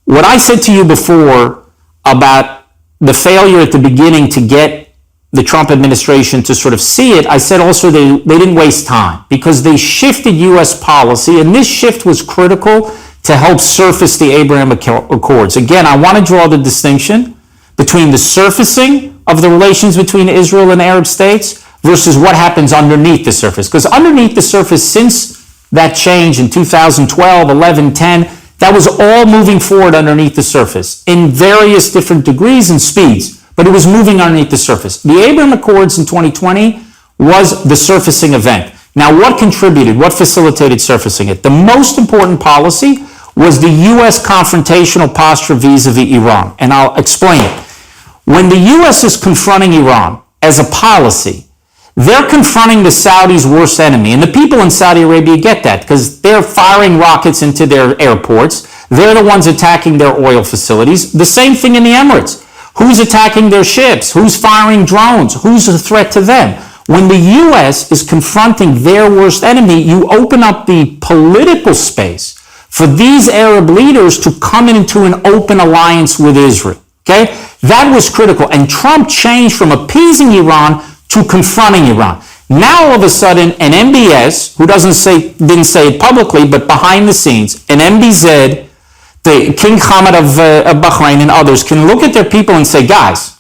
What I said to you before about the failure at the beginning to get the Trump administration to sort of see it, I said also they didn't waste time because they shifted U.S. policy, and this shift was critical to help surface the Abraham Accords. Again, I want to draw the distinction between the surfacing of the relations between Israel and Arab states versus what happens underneath the surface. Because underneath the surface, since that change in 2012, 11, 10, that was all moving forward underneath the surface in various different degrees and speeds, but it was moving underneath the surface. The Abraham Accords in 2020 was the surfacing event. Now, what contributed? What facilitated surfacing it? The most important policy was the U.S. confrontational posture vis-a-vis Iran, and I'll explain it. When the U.S. is confronting Iran as a policy, they're confronting the Saudis' worst enemy. And the people in Saudi Arabia get that because they're firing rockets into their airports. They're the ones attacking their oil facilities. The same thing in the Emirates. Who's attacking their ships? Who's firing drones? Who's a threat to them? When the U.S. is confronting their worst enemy, you open up the political space for these Arab leaders to come into an open alliance with Israel. Okay? That was critical. And Trump changed from appeasing Iran to confronting Iran. Now, all of a sudden, an MBS, who didn't say it publicly, but behind the scenes, an MBZ, the King Hamad of Bahrain and others can look at their people and say, guys,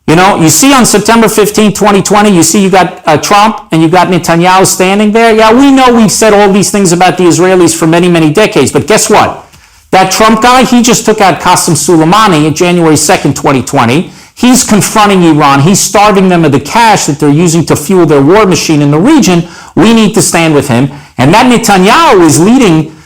you see on September 15, 2020, you got Trump and you got Netanyahu standing there. Yeah, we know we've said all these things about the Israelis for many, many decades, but guess what? That Trump guy, he just took out Qasem Soleimani on January 2nd, 2020. He's confronting Iran. He's starving them of the cash that they're using to fuel their war machine in the region. We need to stand with him. And that Netanyahu is leading,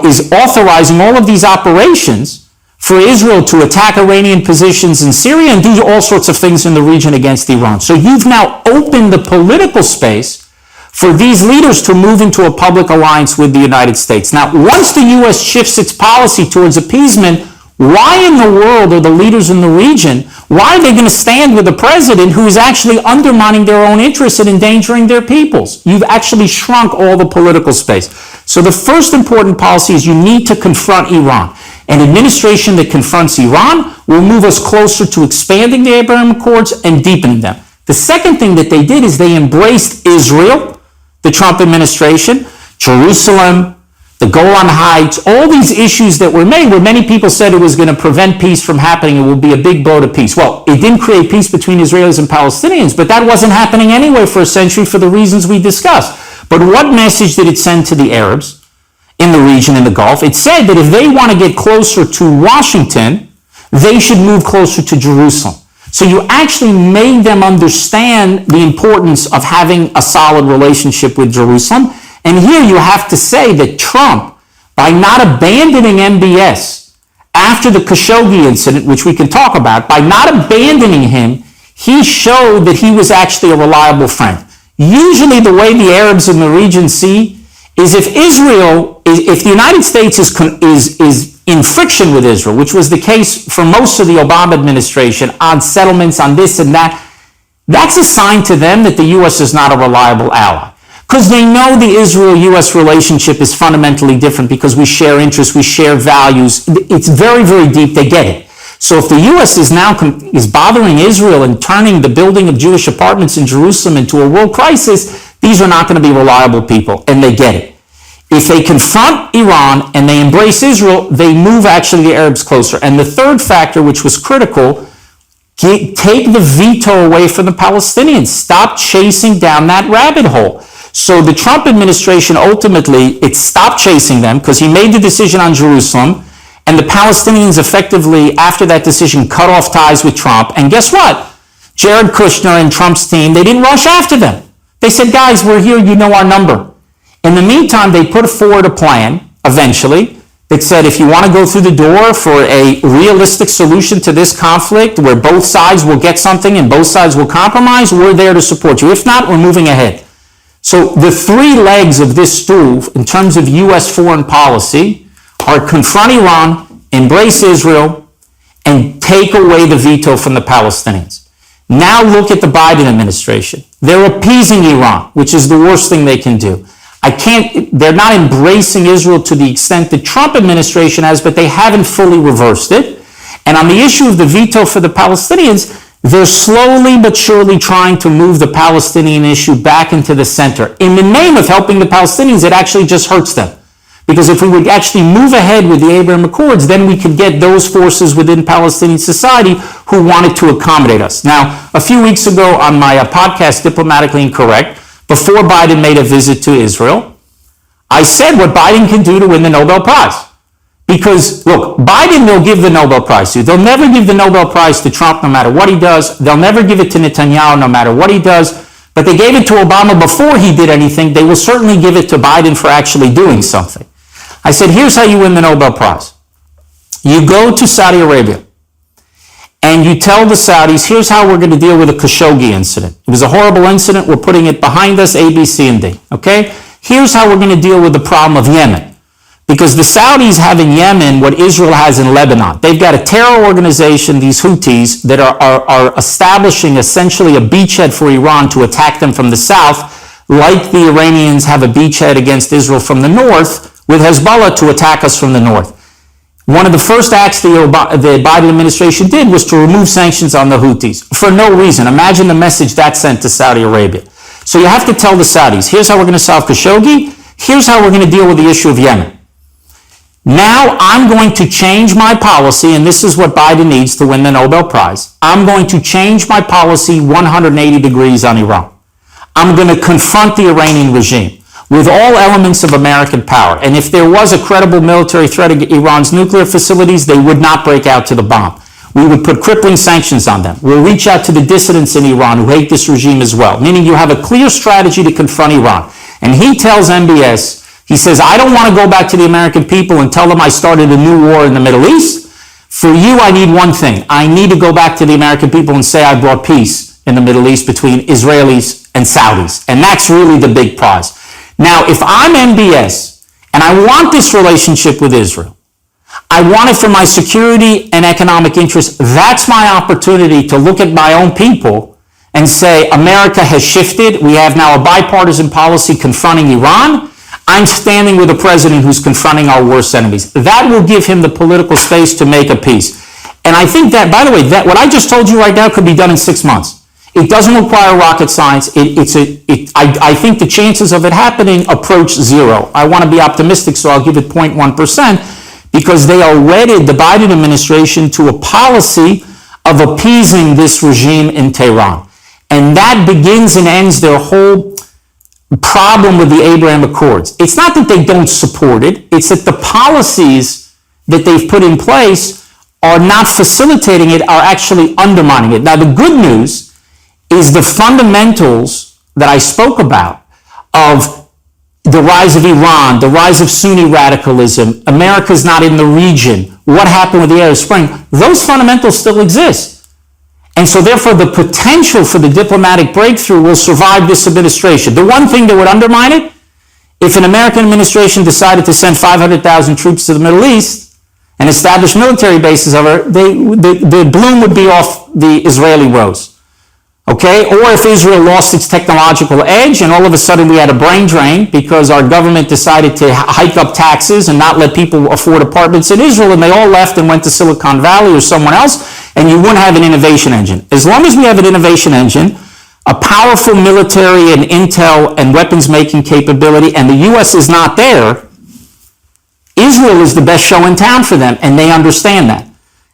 is authorizing all of these operations for Israel to attack Iranian positions in Syria and do all sorts of things in the region against Iran. So you've now opened the political space for these leaders to move into a public alliance with the United States. Now, once the U.S. shifts its policy towards appeasement, why in the world are the leaders in the region, why are they going to stand with a president who is actually undermining their own interests and endangering their peoples? You've actually shrunk all the political space. So the first important policy is you need to confront Iran. An administration that confronts Iran will move us closer to expanding the Abraham Accords and deepening them. The second thing that they did is they embraced Israel, the Trump administration, Jerusalem, the Golan Heights, all these issues that were made where many people said it was going to prevent peace from happening, it would be a big blow to peace. Well, it didn't create peace between Israelis and Palestinians, but that wasn't happening anyway for a century for the reasons we discussed. But what message did it send to the Arabs in the region, in the Gulf? It said that if they want to get closer to Washington, they should move closer to Jerusalem. So you actually made them understand the importance of having a solid relationship with Jerusalem. And here you have to say that Trump, by not abandoning MBS after the Khashoggi incident, which we can talk about, by not abandoning him, he showed that he was actually a reliable friend. Usually the way the Arabs in the region see is if the United States is in friction with Israel, which was the case for most of the Obama administration on settlements, on this and that, that's a sign to them that the U.S. is not a reliable ally. Because they know the Israel-U.S. relationship is fundamentally different because we share interests, we share values. It's very, very deep. They get it. So if the U.S. is now bothering Israel and turning the building of Jewish apartments in Jerusalem into a world crisis, these are not going to be reliable people, and they get it. If they confront Iran and they embrace Israel, they move actually the Arabs closer. And the third factor, which was critical, take the veto away from the Palestinians. Stop chasing down that rabbit hole. So the Trump administration ultimately, it stopped chasing them because he made the decision on Jerusalem, and the Palestinians effectively, after that decision, cut off ties with Trump. And guess what? Jared Kushner and Trump's team, they didn't rush after them. They said, guys, we're here, you know our number. In the meantime, they put forward a plan, eventually, that said if you want to go through the door for a realistic solution to this conflict where both sides will get something and both sides will compromise, we're there to support you. If not, we're moving ahead. So the three legs of this stool in terms of U.S. foreign policy are confront Iran, embrace Israel, and take away the veto from the Palestinians. Now look at the Biden administration. They're appeasing Iran, which is the worst thing they can do. They're not embracing Israel to the extent the Trump administration has, but they haven't fully reversed it. And on the issue of the veto for the Palestinians, they're slowly but surely trying to move the Palestinian issue back into the center. In the name of helping the Palestinians, it actually just hurts them. Because if we would actually move ahead with the Abraham Accords, then we could get those forces within Palestinian society who wanted to accommodate us. Now, a few weeks ago on my podcast, Diplomatically Incorrect, before Biden made a visit to Israel, I said what Biden can do to win the Nobel Prize. Because, look, Biden, they'll give the Nobel Prize to. They'll never give the Nobel Prize to Trump no matter what he does. They'll never give it to Netanyahu no matter what he does. But they gave it to Obama before he did anything. They will certainly give it to Biden for actually doing something. I said, here's how you win the Nobel Prize. You go to Saudi Arabia and you tell the Saudis, here's how we're going to deal with the Khashoggi incident. It was a horrible incident. We're putting it behind us, A, B, C, and D. Okay? Here's how we're going to deal with the problem of Yemen. Because the Saudis have in Yemen what Israel has in Lebanon. They've got a terror organization, these Houthis, that are establishing essentially a beachhead for Iran to attack them from the south, like the Iranians have a beachhead against Israel from the north, with Hezbollah to attack us from the north. One of the first acts the Biden administration did was to remove sanctions on the Houthis for no reason. Imagine the message that sent to Saudi Arabia. So you have to tell the Saudis, here's how we're going to solve Khashoggi, here's how we're going to deal with the issue of Yemen. Now I'm going to change my policy, and this is what Biden needs to win the Nobel Prize. I'm going to change my policy 180 degrees on Iran. I'm going to confront the Iranian regime with all elements of American power. And if there was a credible military threat against Iran's nuclear facilities, they would not break out to the bomb. We would put crippling sanctions on them. We'll reach out to the dissidents in Iran who hate this regime as well, meaning you have a clear strategy to confront Iran. And he tells MBS, he says, I don't want to go back to the American people and tell them I started a new war in the Middle East. For you, I need one thing. I need to go back to the American people and say I brought peace in the Middle East between Israelis and Saudis. And that's really the big prize. Now, if I'm MBS and I want this relationship with Israel, I want it for my security and economic interests, that's my opportunity to look at my own people and say, America has shifted. We have now a bipartisan policy confronting Iran. I'm standing with a president who's confronting our worst enemies. That will give him the political space to make a peace. And I think that, by the way, that what I just told you right now could be done in 6 months. It doesn't require rocket science. I think the chances of it happening approach zero. I want to be optimistic, so I'll give it 0.1%, because they are wedded, the Biden administration, to a policy of appeasing this regime in Tehran. And that begins and ends their whole problem with the Abraham Accords. It's not that they don't support it, it's that the policies that they've put in place are not facilitating it, are actually undermining it. Now, the good news is the fundamentals that I spoke about of the rise of Iran, the rise of Sunni radicalism, America's not in the region, what happened with the Arab Spring, those fundamentals still exist. And so therefore the potential for the diplomatic breakthrough will survive this administration. The one thing that would undermine it, if an American administration decided to send 500,000 troops to the Middle East and establish military bases over, the bloom would be off the Israeli rose. Okay? Or if Israel lost its technological edge and all of a sudden we had a brain drain because our government decided to hike up taxes and not let people afford apartments in Israel, and they all left and went to Silicon Valley or someone else, and you wouldn't have an innovation engine. As long as we have an innovation engine, a powerful military and intel and weapons making capability, and the U.S. is not there, Israel is the best show in town for them, and they understand that.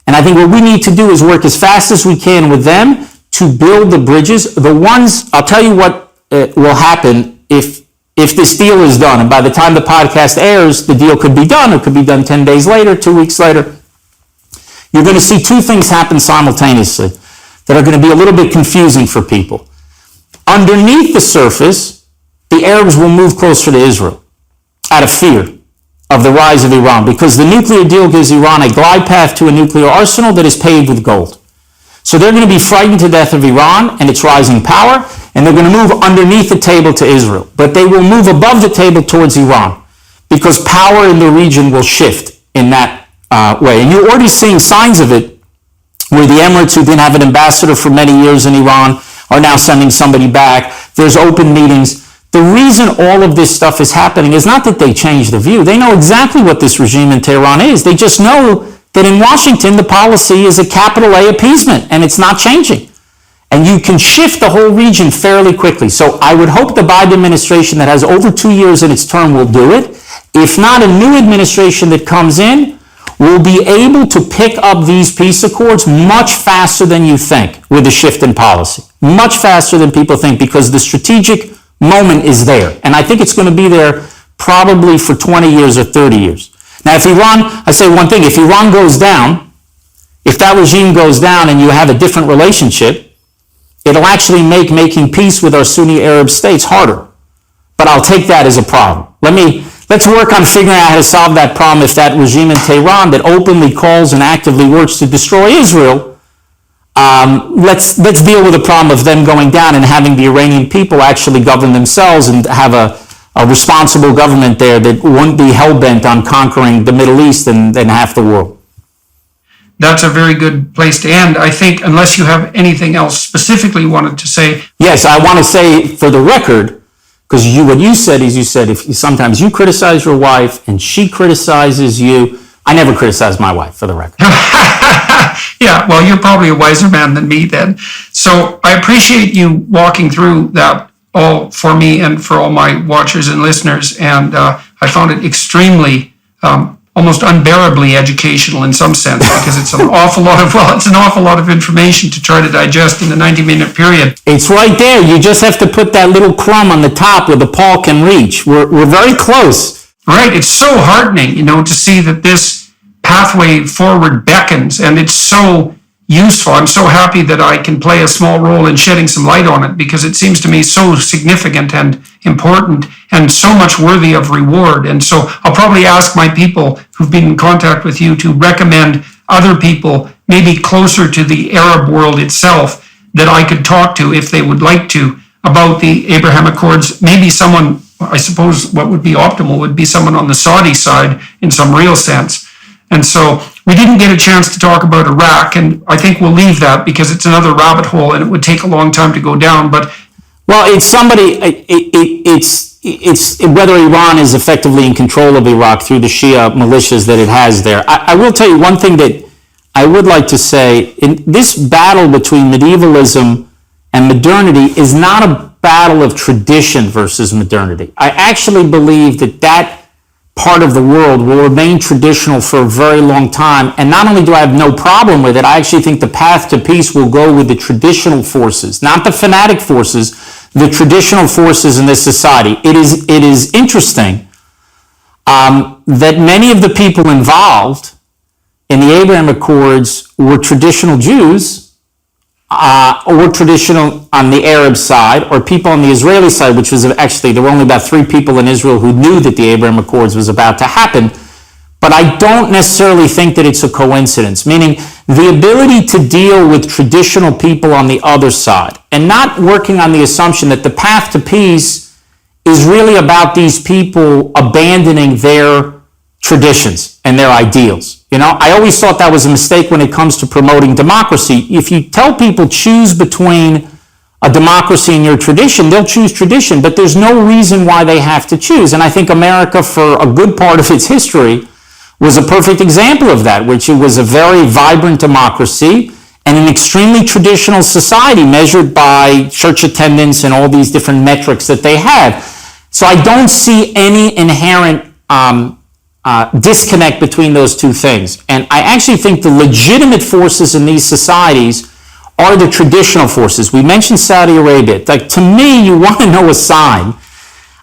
And I think what we need to do is work as fast as we can with them to build the bridges. The ones, I'll tell you what will happen if this deal is done, and by the time the podcast airs, the deal could be done. It could be done 10 days later, 2 weeks later. You're going to see two things happen simultaneously that are going to be a little bit confusing for people. Underneath the surface, the Arabs will move closer to Israel out of fear of the rise of Iran, because the nuclear deal gives Iran a glide path to a nuclear arsenal that is paved with gold. So they're going to be frightened to death of Iran and its rising power, and they're going to move underneath the table to Israel. But they will move above the table towards Iran, because power in the region will shift in that way. And you're already seeing signs of it, where the Emirates, who didn't have an ambassador for many years in Iran, are now sending somebody back. There's open meetings. The reason all of this stuff is happening is not that they changed the view. They know exactly what this regime in Tehran is. They just know that in Washington, the policy is a capital A appeasement, and it's not changing. And you can shift the whole region fairly quickly. So I would hope the Biden administration that has over 2 years in its term will do it. If not, a new administration that comes in will be able to pick up these peace accords much faster than you think with a shift in policy. Much faster than people think, because the strategic moment is there. And I think it's going to be there probably for 20 years or 30 years. Now, if Iran, I say one thing, if Iran goes down, if that regime goes down and you have a different relationship, it'll actually make making peace with our Sunni Arab states harder. But I'll take that as a problem. Let's work on figuring out how to solve that problem if that regime in Tehran that openly calls and actively works to destroy Israel, let's deal with the problem of them going down and having the Iranian people actually govern themselves and have a responsible government there that won't be hell-bent on conquering the Middle East and half the world. That's a very good place to end, I think, unless you have anything else specifically you wanted to say. Yes, I want to say for the record, because what you said is if sometimes you criticize your wife and she criticizes you. I never criticize my wife, for the record. Yeah, well, you're probably a wiser man than me then. So I appreciate you walking through that all for me and for all my watchers and listeners. And I found it extremely, almost unbearably educational in some sense, because it's an awful lot of information to try to digest in a 90-minute period. It's right there. You just have to put that little crumb on the top where the paw can reach. We're very close. Right. It's so heartening, to see that this pathway forward beckons, and it's so useful. I'm so happy that I can play a small role in shedding some light on it, because it seems to me so significant and important and so much worthy of reward. And so I'll probably ask my people who've been in contact with you to recommend other people, maybe closer to the Arab world itself, that I could talk to if they would like to, about the Abraham Accords. Maybe someone, I suppose what would be optimal would be someone on the Saudi side in some real sense. And so we didn't get a chance to talk about Iraq, and I think we'll leave that because it's another rabbit hole and it would take a long time to go down. But well, it's somebody, it's whether Iran is effectively in control of Iraq through the Shia militias that it has there. I will tell you one thing that I would like to say. In this battle between medievalism and modernity is not a battle of tradition versus modernity. I actually believe that that part of the world will remain traditional for a very long time. And not only do I have no problem with it, I actually think the path to peace will go with the traditional forces, not the fanatic forces, the traditional forces in this society. It is interesting that many of the people involved in the Abraham Accords were traditional Jews, or traditional on the Arab side, or people on the Israeli side, which was actually, there were only about 3 people in Israel who knew that the Abraham Accords was about to happen. But I don't necessarily think that it's a coincidence, meaning the ability to deal with traditional people on the other side and not working on the assumption that the path to peace is really about these people abandoning their traditions and their ideals. You know, I always thought that was a mistake when it comes to promoting democracy. If you tell people choose between a democracy and your tradition, they'll choose tradition, but there's no reason why they have to choose. And I think America, for a good part of its history, was a perfect example of that, which it was a very vibrant democracy and an extremely traditional society measured by church attendance and all these different metrics that they had. So I don't see any inherent disconnect between those two things. And I actually think the legitimate forces in these societies are the traditional forces. We mentioned Saudi Arabia. Like, to me, you want to know a sign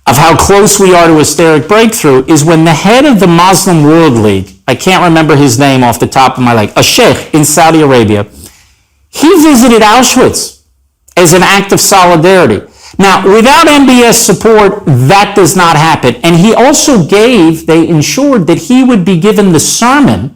of how close we are to a hysteric breakthrough is when the head of the Muslim World League, I can't remember his name off the top of my head, a sheikh in Saudi Arabia, he visited Auschwitz as an act of solidarity. Now, without MBS support, that does not happen. And he also they ensured that he would be given the sermon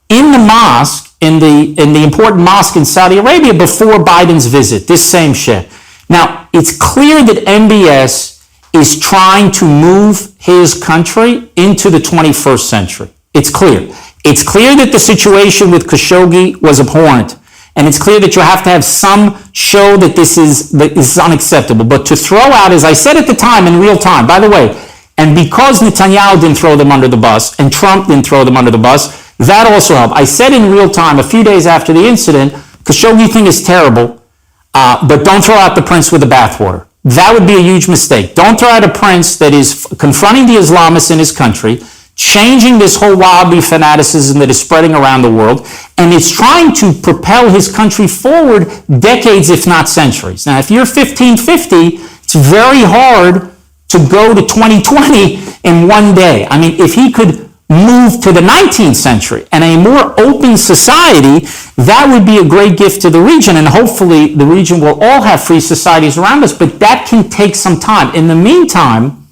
in the mosque, in the important mosque in Saudi Arabia before Biden's visit, this same sheikh. Now, it's clear that MBS is trying to move his country into the 21st century. It's clear. It's clear that the situation with Khashoggi was abhorrent. And it's clear that you have to have some show that this is unacceptable. But to throw out, as I said at the time, in real time, by the way, and because Netanyahu didn't throw them under the bus and Trump didn't throw them under the bus, that also helped. I said in real time, a few days after the incident, Khashoggi thing is terrible, but don't throw out the prince with the bathwater. That would be a huge mistake. Don't throw out a prince that is confronting the Islamists in his country, changing this whole Wahhabi fanaticism that is spreading around the world, and it's trying to propel his country forward decades, if not centuries. Now, if you're 1550, it's very hard to go to 2020 in one day. I mean, if he could move to the 19th century and a more open society, that would be a great gift to the region, and hopefully the region will all have free societies around us, but that can take some time. In the meantime,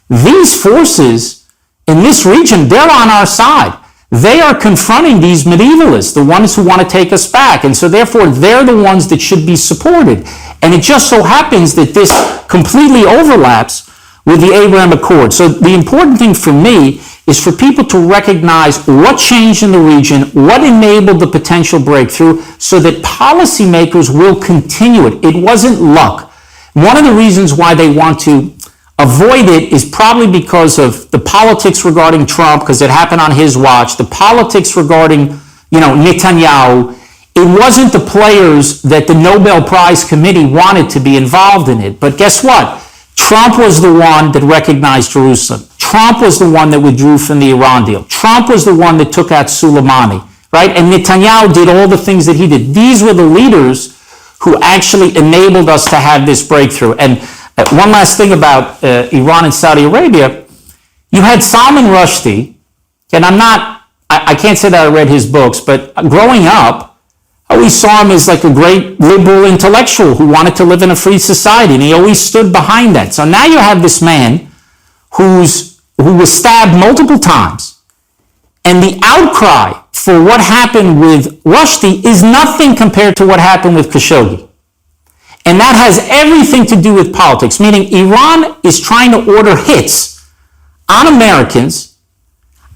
these forces in this region, they're on our side. They are confronting these medievalists, the ones who want to take us back. And so therefore, they're the ones that should be supported. And it just so happens that this completely overlaps with the Abraham Accord. So the important thing for me is for people to recognize what changed in the region, what enabled the potential breakthrough, so that policymakers will continue it. It wasn't luck. One of the reasons why they want to avoid it is probably because of the politics regarding Trump, because it happened on his watch, the politics regarding, Netanyahu. It wasn't the players that the Nobel Prize Committee wanted to be involved in it. But guess what? Trump was the one that recognized Jerusalem. Trump was the one that withdrew from the Iran deal. Trump was the one that took out Soleimani, right? And Netanyahu did all the things that he did. These were the leaders who actually enabled us to have this breakthrough. And one last thing about Iran and Saudi Arabia, you had Salman Rushdie, and I can't say that I read his books, but growing up, I always saw him as like a great liberal intellectual who wanted to live in a free society, and he always stood behind that. So now you have this man who was stabbed multiple times, and the outcry for what happened with Rushdie is nothing compared to what happened with Khashoggi. And that has everything to do with politics, meaning Iran is trying to order hits on Americans,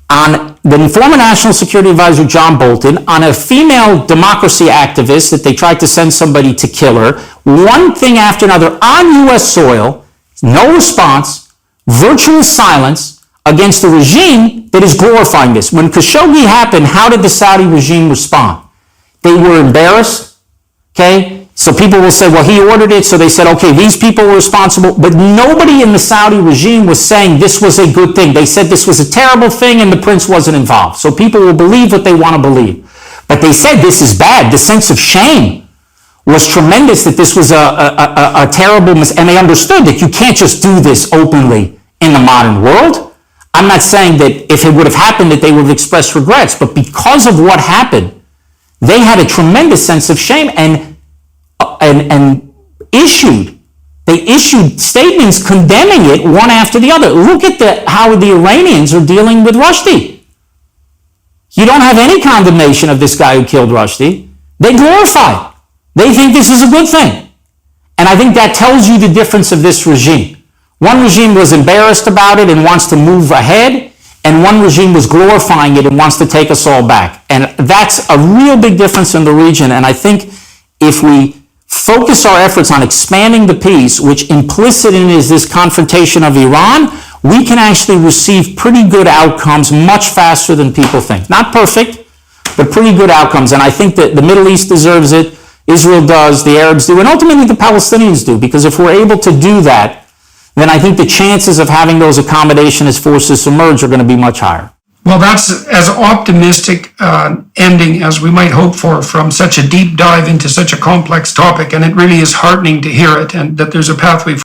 on the former National Security Advisor John Bolton, on a female democracy activist that they tried to send somebody to kill her, one thing after another on U.S. soil, no response, virtual silence against a regime that is glorifying this. When Khashoggi happened, how did the Saudi regime respond? They were embarrassed, okay? So people will say, well, he ordered it, so they said, okay, these people were responsible. But nobody in the Saudi regime was saying this was a good thing. They said this was a terrible thing and the prince wasn't involved. So people will believe what they want to believe. But they said this is bad. The sense of shame was tremendous that this was a terrible mistake. And they understood that you can't just do this openly in the modern world. I'm not saying that if it would have happened that they would have expressed regrets, but because of what happened, they had a tremendous sense of shame and issued statements condemning it one after the other. Look at how the Iranians are dealing with Rushdie. You don't have any condemnation of this guy who killed Rushdie. They glorify it. They think this is a good thing. And I think that tells you the difference of this regime. One regime was embarrassed about it and wants to move ahead, and one regime was glorifying it and wants to take us all back. And that's a real big difference in the region. And I think if we focus our efforts on expanding the peace, which implicit in is this confrontation of Iran, we can actually receive pretty good outcomes much faster than people think. Not perfect, but pretty good outcomes. And I think that the Middle East deserves it, Israel does, the Arabs do, and ultimately the Palestinians do, because if we're able to do that, then I think the chances of having those accommodation as forces emerge are going to be much higher. Well, that's as optimistic ending as we might hope for from such a deep dive into such a complex topic, and it really is heartening to hear it and that there's a pathway